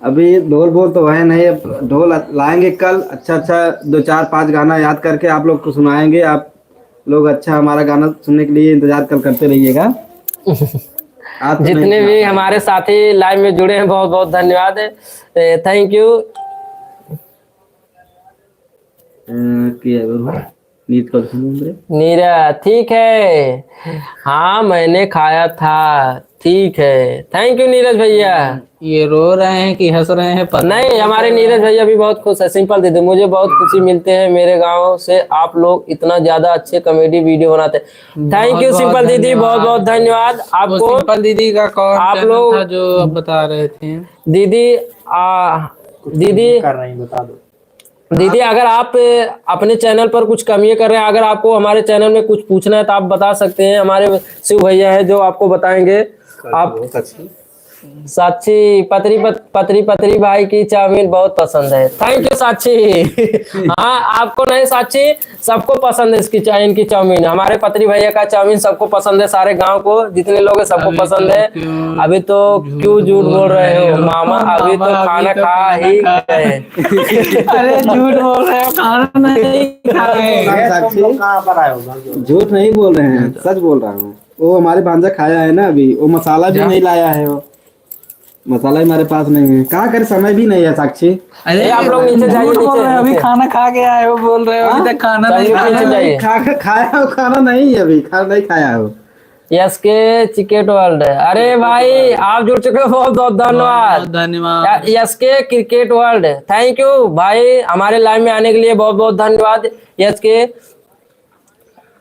अभी ढोल बोल तो है नहीं, अब ढोल लाएंगे कल, अच्छा 2-4-5 गाना याद करके आप लोग को सुनाएंगे। आप लोग अच्छा हमारा गाना सुनने के लिए इंतजार करते रहिएगा। आप तो जितने नहीं भी हमारे साथी लाइव में जुड़े हैं, बहुत बहुत धन्यवाद, थैंक यू। नीत कर सुनो नीरा ठीक है, हाँ मैंने खाया था, ठीक है, थैंक यू नीरज भैया। ये रो रहे हैं कि हंस रहे हैं पता नहीं हमारे नीरज भैया भी बहुत खुश है। सिंपल दीदी मुझे बहुत खुशी मिलते हैं, मेरे गांव से आप लोग इतना ज्यादा अच्छे कॉमेडी वीडियो बनाते हैं। थैंक यू सिंपल दीदी, बहुत बहुत धन्यवाद वो आपको। सिंपल दीदी का कौन आप चैनल लोग- था जो आप बता रहे थे? दीदी दीदी कर रहे हैं बता दो। दीदी अगर आप अपने चैनल पर कुछ कमियां कर रहे हैं, अगर आपको हमारे चैनल में कुछ पूछना है तो आप बता सकते हैं। हमारे शिव भैया है जो आपको बताएंगे। आप साक्षी पत्री भाई की चाउमीन बहुत पसंद है, थैंक यू साक्षी। हाँ आपको नहीं साक्षी, सबको पसंद है इनकी चाउमीन। हमारे पत्री भैया का चाउमीन सबको पसंद है, सारे गांव को जितने लोग हैं सबको पसंद है। अभी तो क्यों झूठ बोल रहे हो मामा, अभी तो खाना खा ही गए। अरे झूठ बोल रहे हो, खाना नहीं खाए। साक्षी कहाँ पर आए हो? झूठ नहीं बोल रहे हैं, सच बोल रहा हूँ। वो हमारे भांजा खाया है ना, अभी वो मसाला भी नहीं लाया है, वो मसाला हमारे पास नहीं है। क्या करे, समय भी नहीं है साक्षी। अरे आप लोग नीचे जाइए, झूठ बोल रहे हो, अभी नीचे। खाना खा के आए हो बोल रहे हो, अभी तक खाना नहीं चलिए, खाया। नीचे जाइए। खाया हो, खाना नहीं है अभी, खाना नहीं खाया हो। यस के क्रिकेट वर्ल्ड, अरे भाई आप जुड़ चुके हो, बहुत बहुत धन्यवाद। धन्यवाद। यस के क्रिकेट वर्ल्ड, थैंक यू भाई, हमारे लाइव में आने के लिए बहुत बहुत धन्यवाद। यस के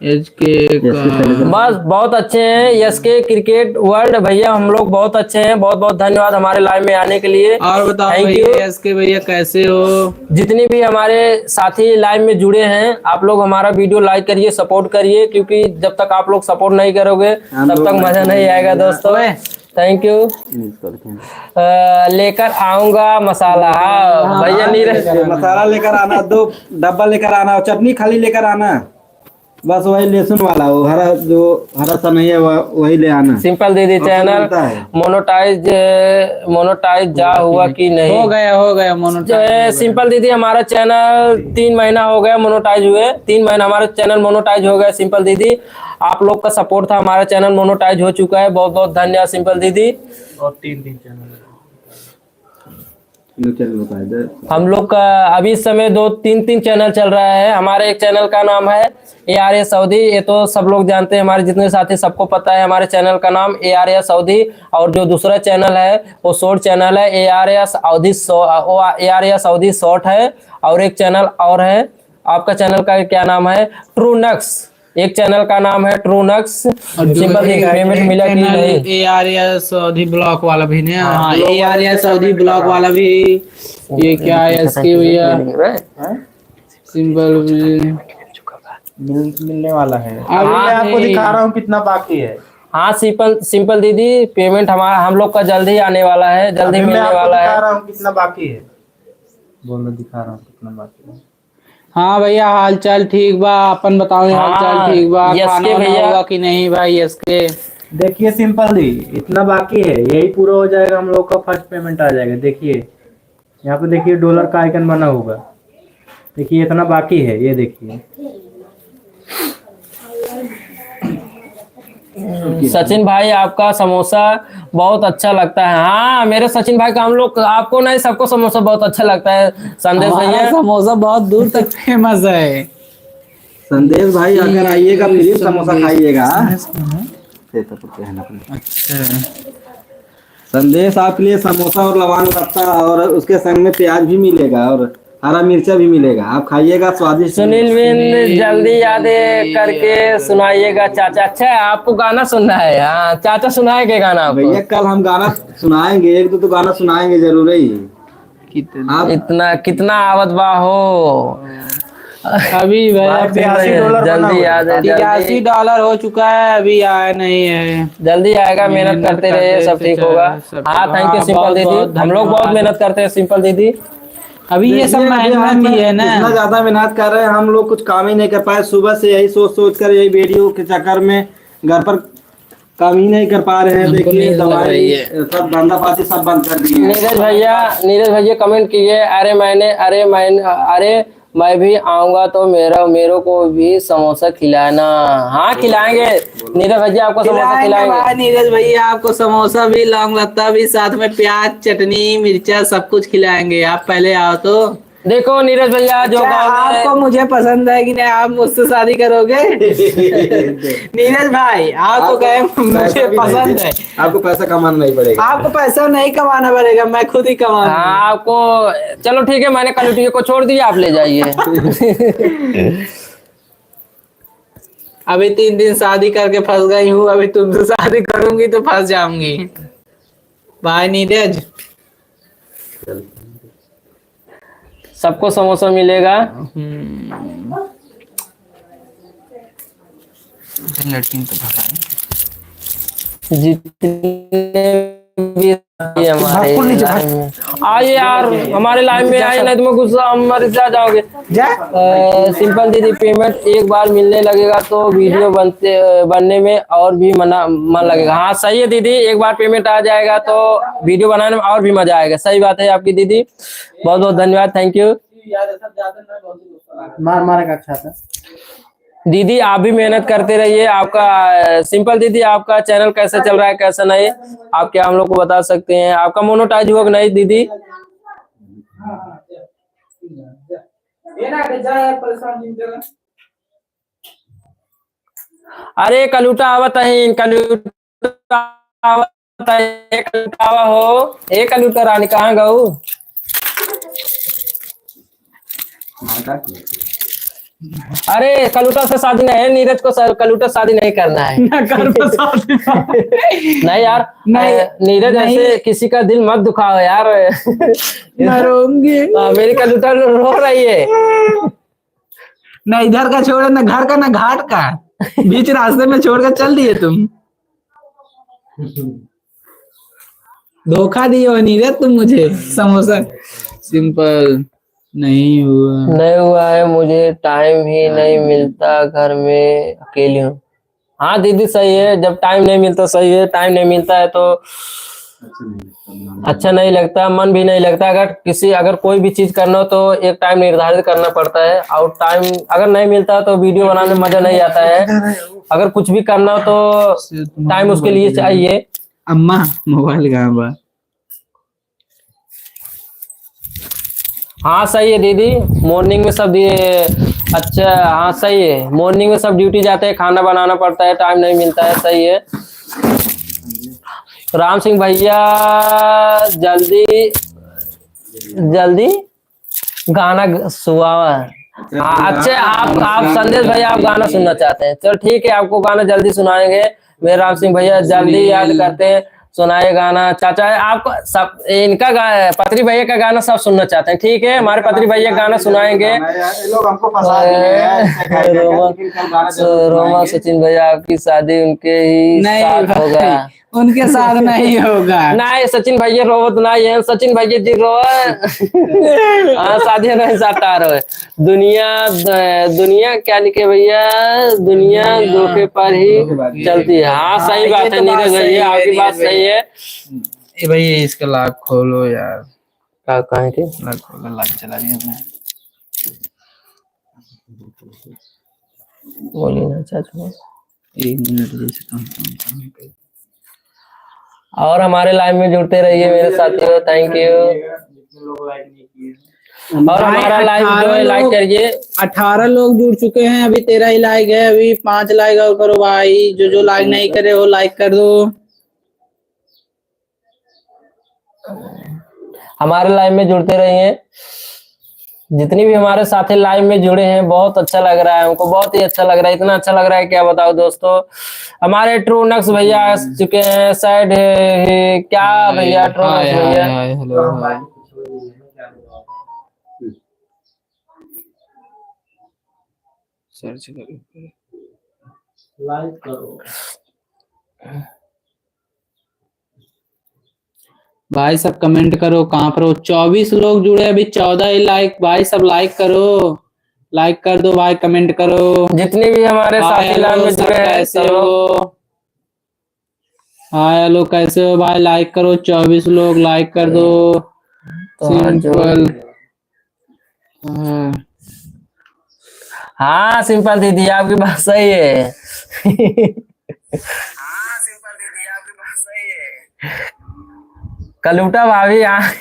SK बस बहुत अच्छे हैं। SK क्रिकेट वर्ल्ड भैया हम लोग बहुत अच्छे हैं। बहुत बहुत धन्यवाद हमारे लाइव में आने के लिए। और बताओ Thank भैया you। SK भैया कैसे हो? जितनी भी हमारे साथी लाइव में जुड़े हैं, आप लोग हमारा वीडियो लाइक करिए, सपोर्ट करिए, क्योंकि जब तक आप लोग सपोर्ट नहीं करोगे तब तक मजा नहीं आएगा दोस्तों। Thank you. लेकर आऊंगा मसाला। हाँ भैया नीरज मसाला लेकर आना, 2 डब्बा लेकर आना, और चटनी खाली लेकर आना। बस वही लहसुन वाला, वो हरा जो हरा सा नहीं है वही ले आना। सिंपल दीदी चैनल मिलता है। मोनोटाइज जा हुआ कि नहीं? हो गया मोनेटाइज। सिंपल दीदी हमारा चैनल 3 महीना हो गया मोनोटाइज हुए। 3 महीना हमारा चैनल मोनोटाइज हो गया। सिंपल दीदी आप लोग का सपोर्ट था, हमारा चैनल मोनोटाइज हो चुका है। बहुत बहुत धन्यवाद सिंपल दीदी। और 3 चैनल हम लोग का अभी इस समय 2-3 चैनल चल रहा है। हमारे एक चैनल का नाम है ARA सऊदी, ये तो सब लोग जानते हैं, हमारे जितने साथी सबको पता है हमारे चैनल का नाम ARA सऊदी। और जो दूसरा चैनल है वो शॉर्ट चैनल है ARA सऊदी शॉर्ट है। और एक चैनल और है, आपका चैनल का क्या नाम है? ट्रूनक्स। एक चैनल का नाम है ट्रूनक्स। सिंपल पेमेंट मिला कि नहीं? ARA सऊदी ब्लॉक वाला भी नहीं? हाँ ARA सऊदी ब्लॉक वाला भी। ये क्या है SK भैया? सिंपल मिलने वाला है। अभी हाँ, मैं आपको नहीं। दिखा रहा हूँ कितना बाकी है। हाँ सिंपल दीदी पेमेंट हम लोग का जल्दी आने वाला है, जल्दी अभी मैं मिलने आपको वाला दिखा है। रहा हूँ कितना बाकी है। बोलो, दिखा रहा हूँ कितना बाकी है। हाँ भैया हाल चाल ठीक बा, अपन बताओ हाल हाँ, चाल ठीक बा? SK खाना वाना भैया। हुआ कि नहीं भाई SK? देखिए सिंपल दी, इतना बाकी है, यही पूरा हो जाएगा हम लोग का फर्स्ट पेमेंट आ जाएगा। देखिए यहाँ पे देखिए डॉलर का आइकन बना होगा। देखिए इतना बाकी है, ये देखिए। सचिन भाई आपका समोसा बहुत अच्छा लगता है। हाँ मेरे सचिन भाई का हम लोग, आपको नहीं सबको समोसा बहुत अच्छा लगता है। संदेश हमारा भैया समोसा बहुत दूर तक फेमस है। संदेश भाई अगर आइएगा फिर समोसा खाइएगा। संदेश आपके लिए समोसा और लवांग लत्ता और उसके संग में प्याज भी मिलेगा और हरा मिर्चा भी मिलेगा। आप खाइएगा, स्वादिष्ट। सुनील बिन जल्दी याद करके सुनाइएगा चाचा। अच्छा है आपको गाना सुनना है? हाँ चाचा सुनाएंगे गाना आपको। भैया कल हम गाना सुनाएंगे, एक दो तो गाना सुनाएंगे जरूर ही। आप इतना कितना आवत बा हो अभी भैया $82 जल्दी याद है, जल्दी $83 हो चुका है, अभी आया नहीं है। जल्दी आएगा। मेहनत करते रहिए, सब ठीक होगा। हाँ थैंक यू सिंपल दीदी, हम लोग बहुत मेहनत करते हैं सिंपल दीदी। अभी ये सब मेहनत ही है ना। इतना ज्यादा मेहनत कर रहे हैं, हम लोग कुछ काम ही नहीं कर पाए। सुबह से यही सोच कर यही वीडियो के चक्कर में घर पर काम ही नहीं कर पा रहे हैं। देखिए दवाई सब धंधा पाती सब बंद कर दिए। नीरज भैया कमेंट किए, अरे मैं भी आऊंगा तो मेरे को भी समोसा खिलाना। हाँ खिलाएंगे नीरज भैया, आपको समोसा खिलाएंगे। नीरज भैया आपको समोसा भी, लौंग लत्ता भी, साथ में प्याज चटनी मिर्चा सब कुछ खिलाएंगे। आप पहले आओ तो। देखो नीरज भैया जो आपको मुझे पसंद है कि नहीं? आप मुझसे शादी करोगे? नीरज भाई आपको कहे मुझे पसंद है। आपको पैसा कमाना नहीं पड़ेगा। आपको पैसा नहीं कमाना पड़ेगा, मैं खुद ही कमा। हाँ आपको चलो ठीक है, मैंने कल को छोड़ दिया, आप ले जाइए। अभी 3 दिन शादी करके फंस गई हूँ, अभी तुमसे शादी करूंगी तो फंस जाऊंगी। बाय नीरज। सबको समोसा मिलेगा। जितने भी हमारे आइए यार, हमारे लाइव में आइए, नहीं तो मैं गुस्सा मर जाओगे। सिंपल दीदी पेमेंट एक बार मिलने लगेगा तो वीडियो बनने में और भी मन लगेगा। हाँ सही है दीदी, एक बार पेमेंट आ जाएगा तो वीडियो बनाने में और भी मजा आएगा। सही बात है आपकी दीदी, बहुत बहुत धन्यवाद, थैंक यू। मार का अच्छा था दीदी, आप भी मेहनत करते रहिए। आपका सिंपल दीदी आपका चैनल कैसे चल रहा है कैसा नहीं, आप क्या हम लोग को बता सकते हैं? आपका मोनेटाइज हुआ कि नहीं दीदी? अरे कलूटा आवत है, कलूटा आवत है, कलूटा आवा हो। एक कलूटा रानी कहाँ गऊ? अरे कलूटा से शादी नहीं है, नीरज को कलूटा से शादी नहीं करना है। ना कर शादी। नहीं यार, नहीं, नीरज नहीं। ऐसे किसी का दिल मत दुखाओ यार। मैं रोऊंगी। मेरी कलूटा रो रही है। ना इधर का छोड़े, ना घर का ना घाट का, बीच रास्ते में छोड़कर चल दिए तुम। धोखा दिए हो नीरज तुम मुझे। समोसा सिंपल नहीं हुआ। नहीं हुआ है, मुझे टाइम ही नहीं मिलता, घर में अकेली हूँ। हाँ दीदी सही है, जब टाइम नहीं मिलता सही है, टाइम नहीं मिलता है तो अच्छा नहीं लगता, मन भी नहीं लगता। अगर कोई भी चीज करना हो तो एक टाइम निर्धारित करना पड़ता है, और टाइम अगर नहीं मिलता तो वीडियो बनाने में मजा नहीं आता है। अगर कुछ भी करना हो तो टाइम उसके लिए चाहिए। अम्मा मोबाइल कहाँ बा? हाँ सही है दीदी, मॉर्निंग में सब दिए। अच्छा हाँ सही है, मॉर्निंग में सब ड्यूटी जाते हैं, खाना बनाना पड़ता है, टाइम नहीं मिलता है। सही है राम सिंह भैया, जल्दी जल्दी गाना सुनावा। अच्छा आप संदेश भैया आप गाना सुनना चाहते हैं, चलो ठीक है, आपको गाना जल्दी सुनाएंगे। मेरे राम सिंह भैया जल्दी याद करते हैं, सुनाए गाना। चाचा आपको सब इनका पत्री भैया का गाना सब सुनना चाहते हैं, ठीक है, हमारे पत्री भैया गाना सुनाएंगे। ये लोग हमको फंसा दिए हैं। रोमा सचिन भैया आपकी शादी उनके ही साथ होगा। उनके साथ नहीं होगा। नहीं सचिन भैया रोवत नहीं है, सचिन भैया जी रोए। हाँ शादी नहीं साथ आ रहे। दुनिया क्या लिखे भैया, दुनिया धोखे पर ही चलती है। हाँ सही बात है नीरज भैया, आपकी बात सही है। ए भाई इसका लाख खोलो यार। क्या कहें थे? लाख खोलो, लाख चला रही है। बोलिए ना चाचू। 1 मिनट जैसे कम। और हमारे लाइव में जुड़ते रहिए मेरे साथियों, थैंक यू। और हमारा लाइव जो है लाइक करिए। 18 लोग जुड़ चुके हैं, अभी 13 ही लाइक है, अभी 5 लाइक और करो भाई। जो लाइक नहीं करे वो लाइक कर दो। हमारे लाइव में जुड़ते रहिए, जितनी भी हमारे साथी लाइव में जुड़े हैं, बहुत अच्छा लग रहा है हमको, बहुत ही अच्छा लग रहा है, इतना अच्छा लग रहा है क्या बताओ दोस्तों। हमारे ट्रूनक्स भैया आ चुके हैं, साइड क्या भैया ट्रूनक्स भैया। हेलो सर्च करो, लाइक करो भाई, सब कमेंट करो कहाँ पर हो। 24 लोग जुड़े, अभी 14 ही लाइक। भाई सब लाइक करो, लाइक कर दो भाई, कमेंट करो। जितने भी हमारे साथी लाइव में जुड़े हैं कैसे हो? हाय हेलो कैसे हो भाई, लाइक करो। 24 लोग लाइक कर दो। सिंपल। हाँ सिंपल दीदी आपकी बात सही है। कलूटा भाभी हाय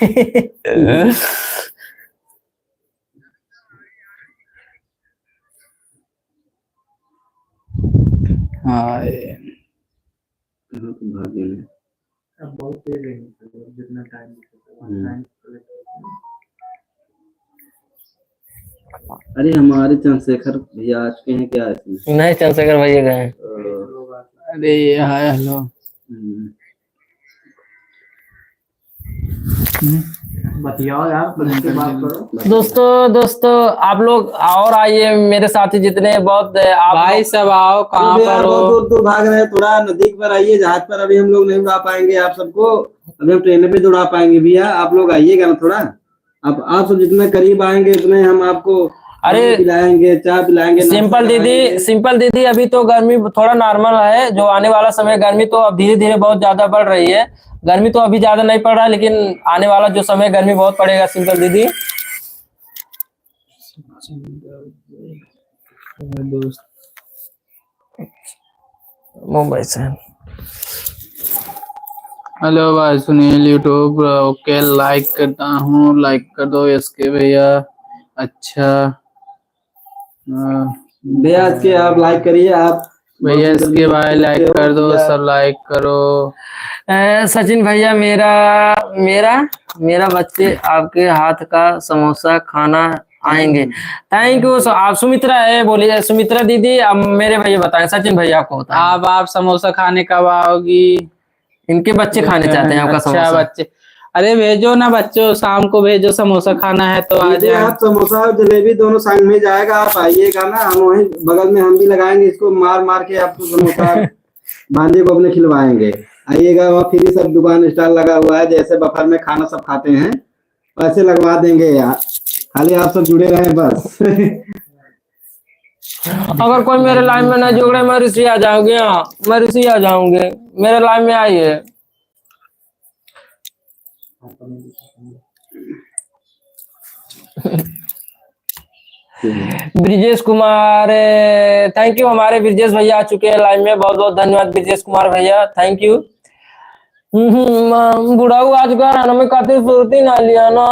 अरे हमारे चंद्रशेखर भैया आ चुके हैं क्या इसमें? नहीं चंद्रशेखर भैया गए। अरे हाय हेलो। बतियाओ यार, बात करो। दोस्तों आप लोग और आइए, मेरे साथी जितने बहुत आप भाई सब आओ, कहाँ पर हो? दूर दूर भाग रहे हैं, थोड़ा नजदीक पर आइए। जहाज पर अभी हम लोग नहीं उड़ा पाएंगे आप सबको, अभी हम ट्रेन पे उड़ा पाएंगे भैया। आप लोग आइएगा ना थोड़ा, आप सब जितने करीब आएंगे उतने हम आपको अरे पिलाएंगे, चाय पिलाएंगे। सिंपल दीदी अभी तो गर्मी थोड़ा नॉर्मल है, जो आने वाला समय गर्मी तो अब धीरे धीरे बहुत ज्यादा बढ़ रही है। गर्मी तो अभी ज्यादा नहीं पड़ रहा है, लेकिन आने वाला जो समय गर्मी बहुत पड़ेगा सिंपल दीदी। मुंबई से हेलो भाई सुनील यूट्यूब। ओके लाइक करता हूँ, लाइक कर दो एसके भैया। अच्छा भैया इसके आप लाइक करिए। आप भैया इसके भाई लाइक कर दो, सब लाइक करो। सचिन भैया मेरा बच्चे आपके हाथ का समोसा खाना आएंगे। Thank you. आप सुमित्रा है, बोलिए सुमित्रा दीदी। अब मेरे भैया बताएं, सचिन भैया आपको बताएं, अब आप समोसा खाने कब आओगी? इनके बच्चे खाने चाहते हैं आपका अच्छा समोसा। बच्चे, अरे भेजो ना बच्चों, शाम को भेजो, समोसा खाना है तो आ दीदी जाए। आप समोसा और जलेबी दोनों संग में जाएगा, आप आइएगा ना, हम वहीं बगल में हम भी लगाएंगे, इसको मार मार के आपको समोसा भांजे को अपने खिलवाएंगे। आइएगा, वहाँ फ्री सब दुकान स्टॉल लगा हुआ है, जैसे दोपहर में खाना सब खाते हैं वैसे लगवा देंगे यार, खाली आप सब जुड़े रहे बस। अगर कोई मेरे लाइन में ना जुड़े, मैं ऋषि आ जाऊंगी। हाँ, मैं ऋषि आ जाऊंगे, मेरे लाइन में आइए। Brijesh Kumar, thank you. हमारे ब्रिजेश भैया आ चुके हैं लाइन में, बहुत बहुत धन्यवाद ब्रिजेश कुमार भैया, थैंक यू। बुढ़ाऊ आज का खाना में काफी सुरती ना लिया ना।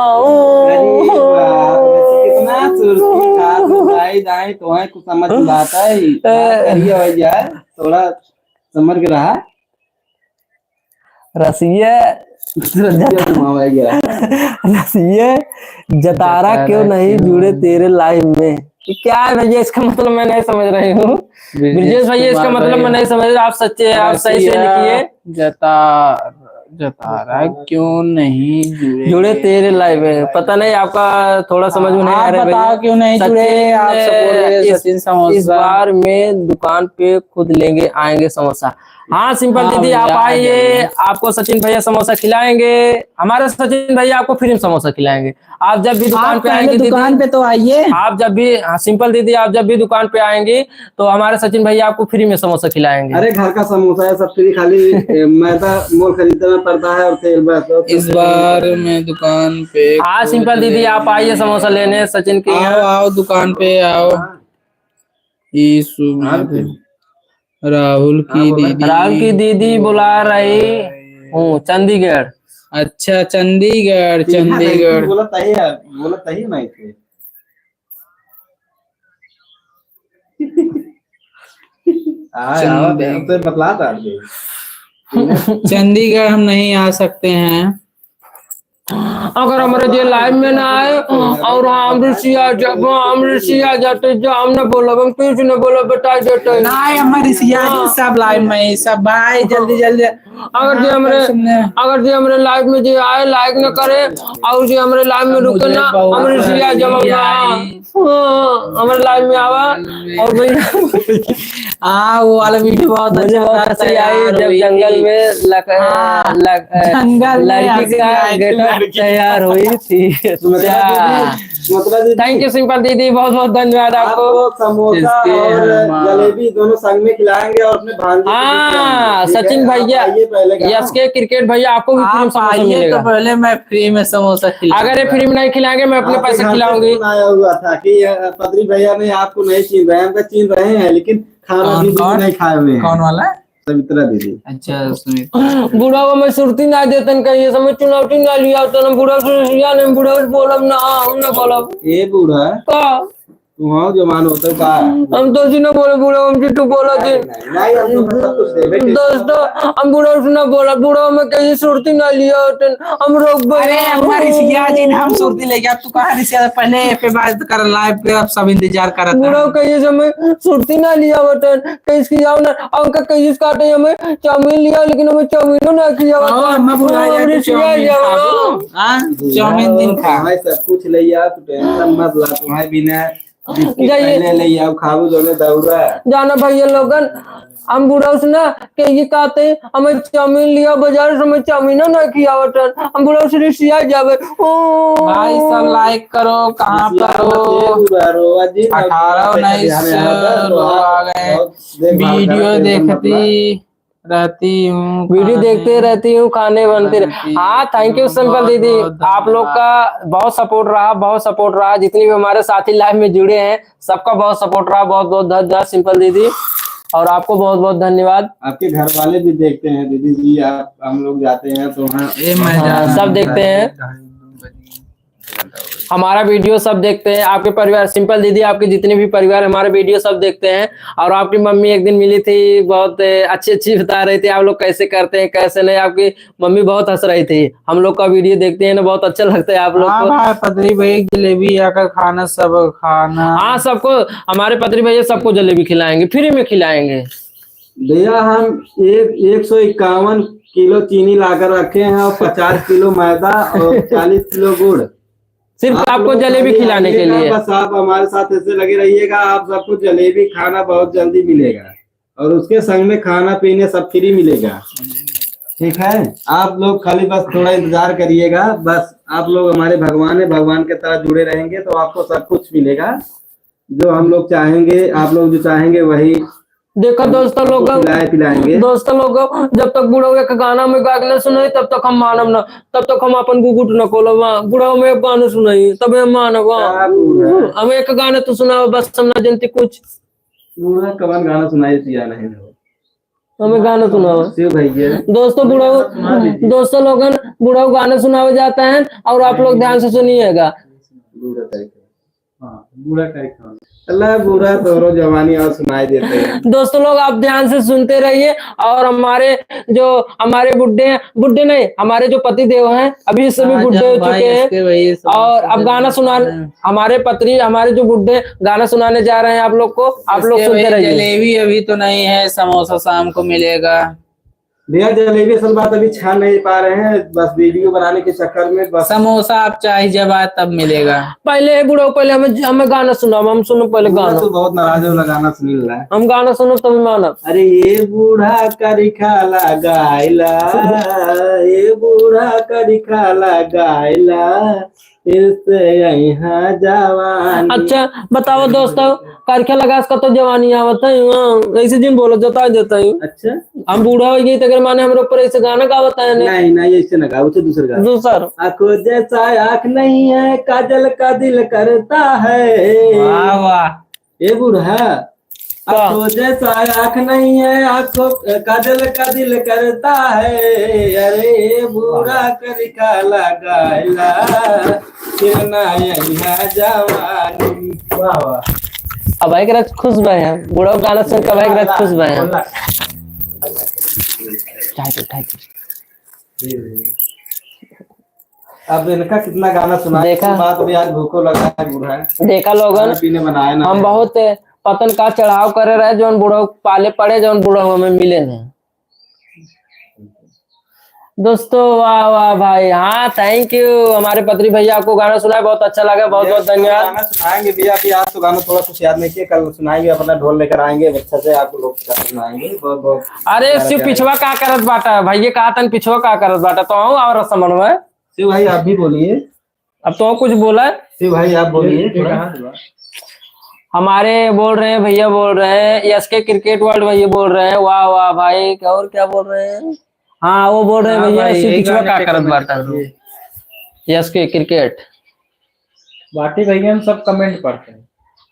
कितना सुर्ती खास दाई दाई तो है, कुछ समझ नहीं आता है, करिए हो जाए थोड़ा समझ के रहा। रसिया रसिया जतारा क्यों नहीं जुड़े तेरे लाइव में, ये क्या है भैया? इसका मतलब मैं नहीं समझ रही हूँ ब्रिजेश भैया, इसका मतलब मैं नहीं समझ रहा। आप सच्चे, आप सही से लिखिए। जतारा क्यों नहीं जुड़े तेरे लाइव में, पता नहीं आपका थोड़ा समझ में नहीं आ रहा है बताओ क्यों नहीं जुड़े आप? सपोर्ट सचिन समोसा इस बार में दुकान पे खुद लेंगे, आएंगे समोसा। हाँ सिंपल दीदी आप आइए, आपको सचिन भैया समोसा खिलाएंगे, हमारे सचिन भैया आपको फ्री में समोसा खिलाएंगे। आप जब भी दुकान पे आएंगे दुकान पे तो आइए आप, जब भी सिंपल दीदी आप जब भी दुकान पे आएंगे तो हमारे सचिन भैया आपको फ्री में समोसा खिलाएंगे। अरे घर का समोसा है सब फ्री, खाली मैदा मोल खरीदना पड़ता है और तेल बस। इस बार मैं दुकान पे। हाँ सिंपल दीदी आप आइए समोसा लेने सचिन के यहाँ। आओ दुकान पे आओ। राहुल की दीदी बुला रही हूँ चंडीगढ़। अच्छा चंडीगढ़ बोला तही नहीं थे। बतला था चंडीगढ़ हम नहीं आ सकते हैं। अगर हमारे जो लाइव में ना आए और हम ऋषिया जाते जो हमने बोला, हम कुछ ने बोला बता देते ना हमारे सब लाइव में सब भाई जल्दी जल्दी। अगर जो हमारे लाइव में जो आए लाइक न करे और जो हमारे लाइव में रुके ना, हम ऋषिया जब हमारे लाइव में आवा और भैया हाँ वो वाला वीडियो बहुत अच्छा आई जब जंगल में लड़की का गेटअप तैयार हुई थी। थैंक यू सिंपल दीदी, बहुत बहुत धन्यवाद आपको। समोसा और जलेबी दोनों संग में खिलाएंगे और अपने भांजे। हाँ सचिन भैया, यस के क्रिकेट भैया आपको भी फ्री में समोसा मिलेगा। तो पहले मैं फ्री में समोसा खिलाऊंगा। अगर ये फ्री में नहीं खिलाएंगे मैं अपने पैसे खिलाऊंगी। आया हुआ था कि पत्री भैया ने आपको नहीं छीन रहे हैं, हमका छीन रहे हैं लेकिन खाना भी नहीं खाए हुए हैं। कौन वाला? सवित्रा दीदी। अच्छा सुमित बूढ़ा में सुरती ना देतन कहिए, समय चुनौती ना लिया तो बूढ़ा से बूढ़ा बोलब ना, हम ना बोलब। ए बूढ़ा का तुम जमान होता का हम तो जी ना बोले बूढ़ा, हम चिट्टू बोला जी दोस्तों, हम बूढ़ा से ना बोला, बूढ़ा में कहीं सुरती ना लिया हम रोक। अरे हमारी जी हम सुरती लेके अब तू कहाँ रिसिया पहले पे बात कर लाइव पे, अब सब इंतजार कर रहा बूढ़ा कहीं समय सुरती ना लिया बटन कहीं किया ना, अंका कहीं काटे हमें चाउमीन लिया लेकिन हमें चाउमीन ना किया चाउमीन दिन खा सब कुछ ले आओ, टेंशन मत ला, तुम्हारे बिना पहले ले आओ खाओ जो दौड़ा जाना भैया लोगन। हम बूढ़ा से ना के ये कहते हमें चाउमीन लिया बाजार से, हमें चाउमीन ना किया बटन, हम बूढ़ा से रिसिया जावे। भाई सब लाइक करो, कहाँ पर हो? 18-19 लोग आ गए। वीडियो देखती रहती हूँ, वीडियो देखते रहती हूँ, खाने बनते रहे। हाँ थैंक यू सिंपल दीदी, आप लोग का बहुत सपोर्ट रहा, जितनी भी हमारे साथी लाइव में जुड़े हैं सबका बहुत सपोर्ट रहा, बहुत बहुत धन्यवाद सिंपल दीदी, और आपको बहुत बहुत धन्यवाद। आपके घर वाले भी देखते हैं दीदी जी, आप हम लोग जाते हैं तो सब देखते हैं। हमारा वीडियो सब देखते हैं, आपके परिवार सिंपल दीदी आपके जितने भी परिवार हमारे वीडियो सब देखते हैं। और आपकी मम्मी एक दिन मिली थी, बहुत अच्छी अच्छी बता रही थी आप लोग कैसे करते हैं कैसे नहीं। आपकी मम्मी बहुत हंस रही थी, हम लोग का वीडियो देखते हैं ना, बहुत अच्छा लगता है आप लोग हाँ को। भाई पतली भाई जलेबी आकर खाना सब खाना। हाँ सबको, हमारे पत्री भैया सबको जलेबी खिलाएंगे, फ्री में खिलाएंगे। भैया हम 151 किलो चीनी लाकर रखे हैं और 50 किलो मैदा और 40 किलो गुड़, सिर्फ आप आपको लोग जलेबी खाली खिलाने के आइएगा, लिए। बस आप हमारे साथ ऐसे लगे रहिएगा, आप सबको जलेबी खाना बहुत जल्दी मिलेगा और उसके संग में खाना पीने सब फ्री मिलेगा। ठीक है, आप लोग खाली बस थोड़ा इंतजार करिएगा, बस आप लोग हमारे भगवान है, भगवान के तरह जुड़े रहेंगे तो आपको सब कुछ मिलेगा जो हम लोग चाहेंगे, आप लोग जो चाहेंगे वही देखो दोस्तों लोग, पिलाएंगे। दोस्तों लोग, जब तक बुढ़ावे का गाना में गा के न सुनाई तब तक हम मानव ना, तब तक हम अपन गुगुट न खोलो। बुढ़ाव में एक गाना सुनाई तब हम मानव। हमें एक गाना तो सुनाओ बस, हम ना जनती कुछ। कवन गाना सुनाई दिया नहीं, हमें गाना सुनाओ शिव भैया। दोस्तों बुढ़ाओ, दोस्तों लोगन बुढ़ाओ गाना सुनाया जाता है और आप लोग ध्यान से सुनिएगा। अल्लाह बुरा तोरो जवानी और सुनाई देते हैं। दोस्तों लोग आप ध्यान से सुनते रहिए। और हमारे जो हमारे बुड्ढे हैं, बुड्ढे नहीं हमारे जो पति देव हैं अभी इस समय बुड्ढे हो चुके हैं और अब गाना सुना, हमारे पत्री हमारे जो बुड्ढे गाना सुनाने जा रहे हैं आप लोग को, आप लोग सुनते रहिए। जलेबी अभी तो नहीं है, समोसा शाम को मिलेगा। भैया जलेबी असल बात अभी छान नहीं पा रहे हैं, बस वीडियो बनाने के चक्कर में बस। समोसा आप चाहे जब आए तब मिलेगा। पहले बुढ़ो, पहले हमें गाना सुनाओ, हम सुनो पहले गाना। तो बहुत नाराज वाला गाना सुन रहा है, हम गाना सुनो तभी मानव। अरे ये बूढ़ा करिखा लगाइला, ये बूढ़ा करिखा लगाइला, इससे यहाँ जवान। अच्छा बताओ दोस्तों, करखे लगा इसका तो जवानी आवत है, ऐसे दिन बोलो जता देता है। अच्छा हम बूढ़ा हो गई तो माने हमारे ऊपर ऐसे गाना गावत है। नहीं नहीं ऐसे ना गाओ, तो दूसरा गाओ। दूसर आंखों जैसा आँख नहीं है, काजल का दिल करता है। वाह वाह। ये बूढ़ा आंखों जैसा आँख नहीं है, आंखों काजल का दिल करता है। अरे बूढ़ा करिका लगाइला, किरना यहाँ जवानी। वाह वाह। अब भाई रख खुश भाई हैं, बूढ़ा गाना सुन के भाई रख खुश भाई हैं। अब इनका कितना गाना सुना देखा, बात भी आज भूखो लगा है बूढ़ा। देखा लोगन पीने बनाए ना, हम बहुत पतन का चढ़ाव करे रहे, जो बूढ़ा पाले पड़े, जो बूढ़ा हमें मिले हैं। दोस्तों वाह वाह भाई, हाँ थैंक यू। हमारे पत्री भैया आपको गाना सुनाया, बहुत अच्छा लगा, बहुत बहुत धन्यवाद। गाना सुनाएंगे भैया, अभी आज तो गाना थोड़ा कुछ याद नहीं किया, कल सुनाएंगे, अपना ढोल लेकर आएंगे अच्छा से, आप लोग सुनाएंगे। बहुत बहुत अरे शिव पिछवा का करत बाटा भैया, कहा था पिछवा का करत बाटा तो आऊँ और समझ में। शिव भाई आप भी बोलिए, अब तो कुछ बोला है शिव भाई आप बोलिए। हमारे बोल रहे हैं भैया, बोल रहे हैं एसके क्रिकेट वर्ल्ड भैया बोल रहे हैं, वाह वाह भाई। और क्या बोल रहे हैं, हाँ वो बोल रहे हैं भैया पिछवा का करत बाटा एसके क्रिकेट। बाटी भैया हम सब कमेंट पढ़ते हैं।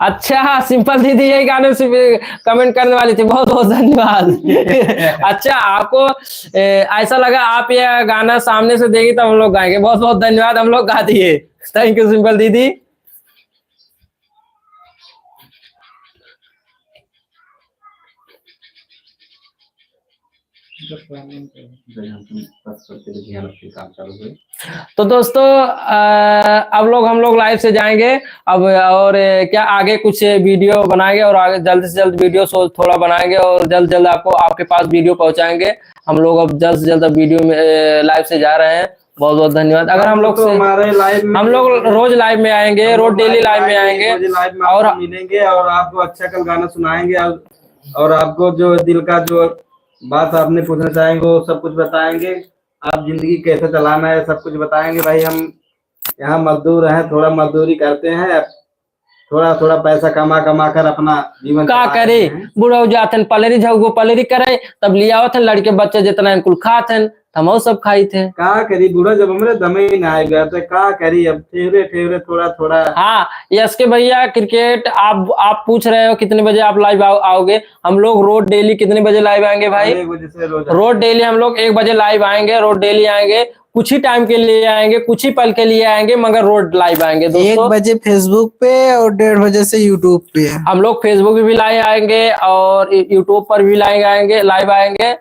अच्छा सिंपल दीदी यही गाने से कमेंट करने वाली थी, बहुत बहुत धन्यवाद। अच्छा आपको ऐसा लगा आप ये गाना सामने से देगी तो हम लोग गाएंगे, बहुत बहुत धन्यवाद, हम लोग गा दिए। थैंक यू सिंपल दीदी। तो दोस्तों अब हम लोग लाइव से जाएंगे अब, और क्या आगे कुछ वीडियो बनाएंगे और आगे जल्द से जल्द वीडियो थोड़ा बनाएंगे और जल्द जल्द आपको आपके पास वीडियो पहुंचाएंगे। हम लोग अब जल्द से जल्द वीडियो में लाइव से जा रहे हैं। बहुत बहुत धन्यवाद। अगर हम लोग तो हमारे लाइव में हम लोग रोज लाइव में आएंगे, रोज डेली लाइव में आएंगे और मिलेंगे और आपको अच्छा कल गाना सुनाएंगे और आपको जो दिल का जो बात आपने पूछना चाहेंगे वो सब कुछ बताएंगे। आप जिंदगी कैसे चलाना है सब कुछ बताएंगे। भाई हम यहाँ मजदूर हैं, थोड़ा मजदूरी करते हैं, थोड़ा थोड़ा पैसा कमा कर अपना जीवन का करे। बुढ़ा जाते पलेरी झगो पलेरी करे तब लिया थे लड़के बच्चे जितना इनकुल खाते हम सब खाई थे। का करी बूढ़ा जब हमारे दमे ही ना आएगा तो का करी, अब ठेवरे थोड़ा थोड़ा। हाँ यस के भैया क्रिकेट आप पूछ रहे हो कितने बजे आप लाइव आओगे। हम लोग रोज डेली कितने बजे लाइव आएंगे भाई? 1 बजे से रोज डेली हम लोग 1 बजे लाइव आएंगे, रोज डेली आएंगे। कुछ ही टाइम के लिए आएंगे, कुछ ही पल के लिए आएंगे, मगर रोज लाइव आएंगे 1 दोस्तों। बजे फेसबुक पे और 1:30 बजे से यूट्यूब पे। हम लोग फेसबुक पे भी लाइव आएंगे और यूट्यूब पर भी लाइव आएंगे।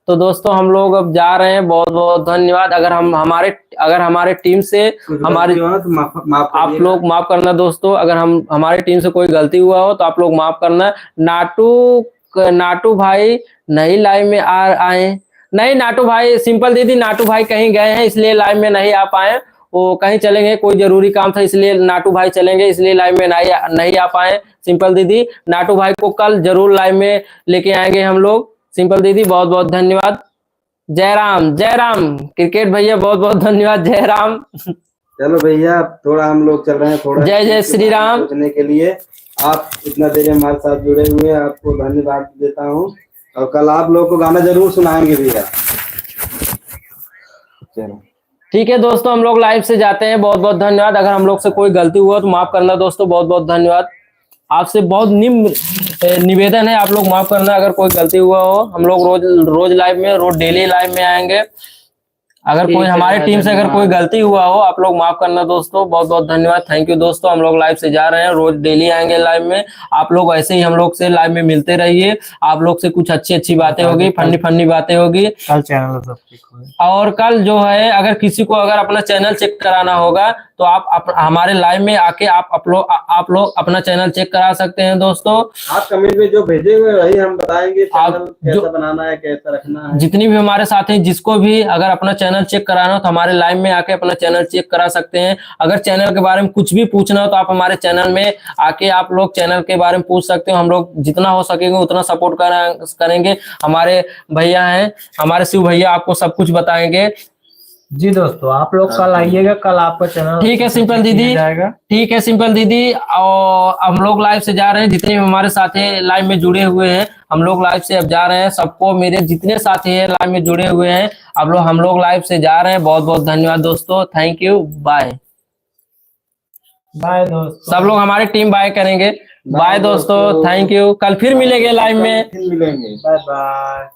तो दोस्तों हम लोग अब जा रहे हैं, बहुत बहुत धन्यवाद। अगर हमारे टीम से हमारे आप लोग माफ करना दोस्तों, अगर हमारे टीम से कोई गलती हुआ हो तो आप लोग माफ करना। नाटू भाई नहीं लाइव में आए, नहीं नाटू भाई, सिंपल दीदी नाटू भाई कहीं गए हैं इसलिए लाइव में नहीं आ पाए, वो कहीं चलेंगे, कोई जरूरी काम था इसलिए नाटू भाई चलेंगे, इसलिए लाइव में नहीं आ पाए। सिंपल दीदी नाटू भाई को कल जरूर लाइव में लेके आएंगे हम लोग। सिंपल दीदी बहुत बहुत धन्यवाद। जयराम क्रिकेट भैया बहुत बहुत धन्यवाद। जयराम चलो भैया थोड़ा हम लोग चल रहे हैं, थोड़ा जय श्री राम। सोचने के लिए आप इतना देर हमारे साथ जुड़े हुए हैं, आपको धन्यवाद देता हूँ। और कल आप लोग को गाना जरूर सुनाएंगे भैया। चलो ठीक है दोस्तों, हम लोग लाइव से जाते हैं। बहुत बहुत धन्यवाद। अगर हम लोग से कोई गलती हुआ तो माफ करना दोस्तों, बहुत बहुत धन्यवाद। आपसे बहुत निवेदन है, आप लोग माफ करना अगर कोई गलती हुआ हो। हम लोग रोज लाइव में, रोज डेली लाइव में आएंगे। अगर कोई हमारे टीम से अगर कोई गलती हुआ हो आप लोग माफ करना दोस्तों, बहुत बहुत धन्यवाद। थैंक यू दोस्तों। हम लोग लाइव से जा रहे हैं, रोज डेली आएंगे लाइव में। आप लोग ऐसे ही हम लोग से लाइव में मिलते रहिए। आप लोग से कुछ अच्छी बातें होगी, फनी बातें होगी। कल चैनल सब और कल जो है अगर किसी को अगर अपना चैनल चेक कराना होगा तो आप हमारे लाइव में आके आप लोग अपना चैनल चेक करा सकते हैं दोस्तों। आप कमेंट में जो भेजे हुए वही हम बताएंगे चैनल कैसा बनाना है, कैसा रखना है। जितनी भी हमारे साथ हैं, जिसको भी अगर अपना चैनल चेक कराना हो तो हमारे लाइव में आके अपना चैनल चेक करा सकते हैं। अगर चैनल के बारे में कुछ भी पूछना हो तो आप हमारे चैनल में आके आप लोग चैनल के बारे में पूछ सकते हो। हम लोग जितना हो सकेंगे उतना सपोर्ट करेंगे। हमारे भैया हैं, हमारे शिव भैया आपको सब कुछ बताएंगे। जी दोस्तों, आप लोग कल आइएगा, कल आपका चैनल ठीक है सिंपल दीदी, ठीक है सिंपल दीदी। और हम लोग लाइव से जा रहे हैं, जितने भी हमारे साथी लाइव में जुड़े हुए हैं हम लोग लाइव से अब जा रहे हैं। सबको मेरे जितने साथी हैं लाइव में जुड़े हुए हैं हम लोग लाइव से जा रहे हैं। बहुत बहुत धन्यवाद दोस्तों, थैंक यू, बाय बाय दोस्तों। सब लोग हमारी टीम बाय करेंगे। बाय दोस्तों, थैंक यू। कल फिर मिलेंगे लाइव में। फिर मिलेंगे, बाय बाय।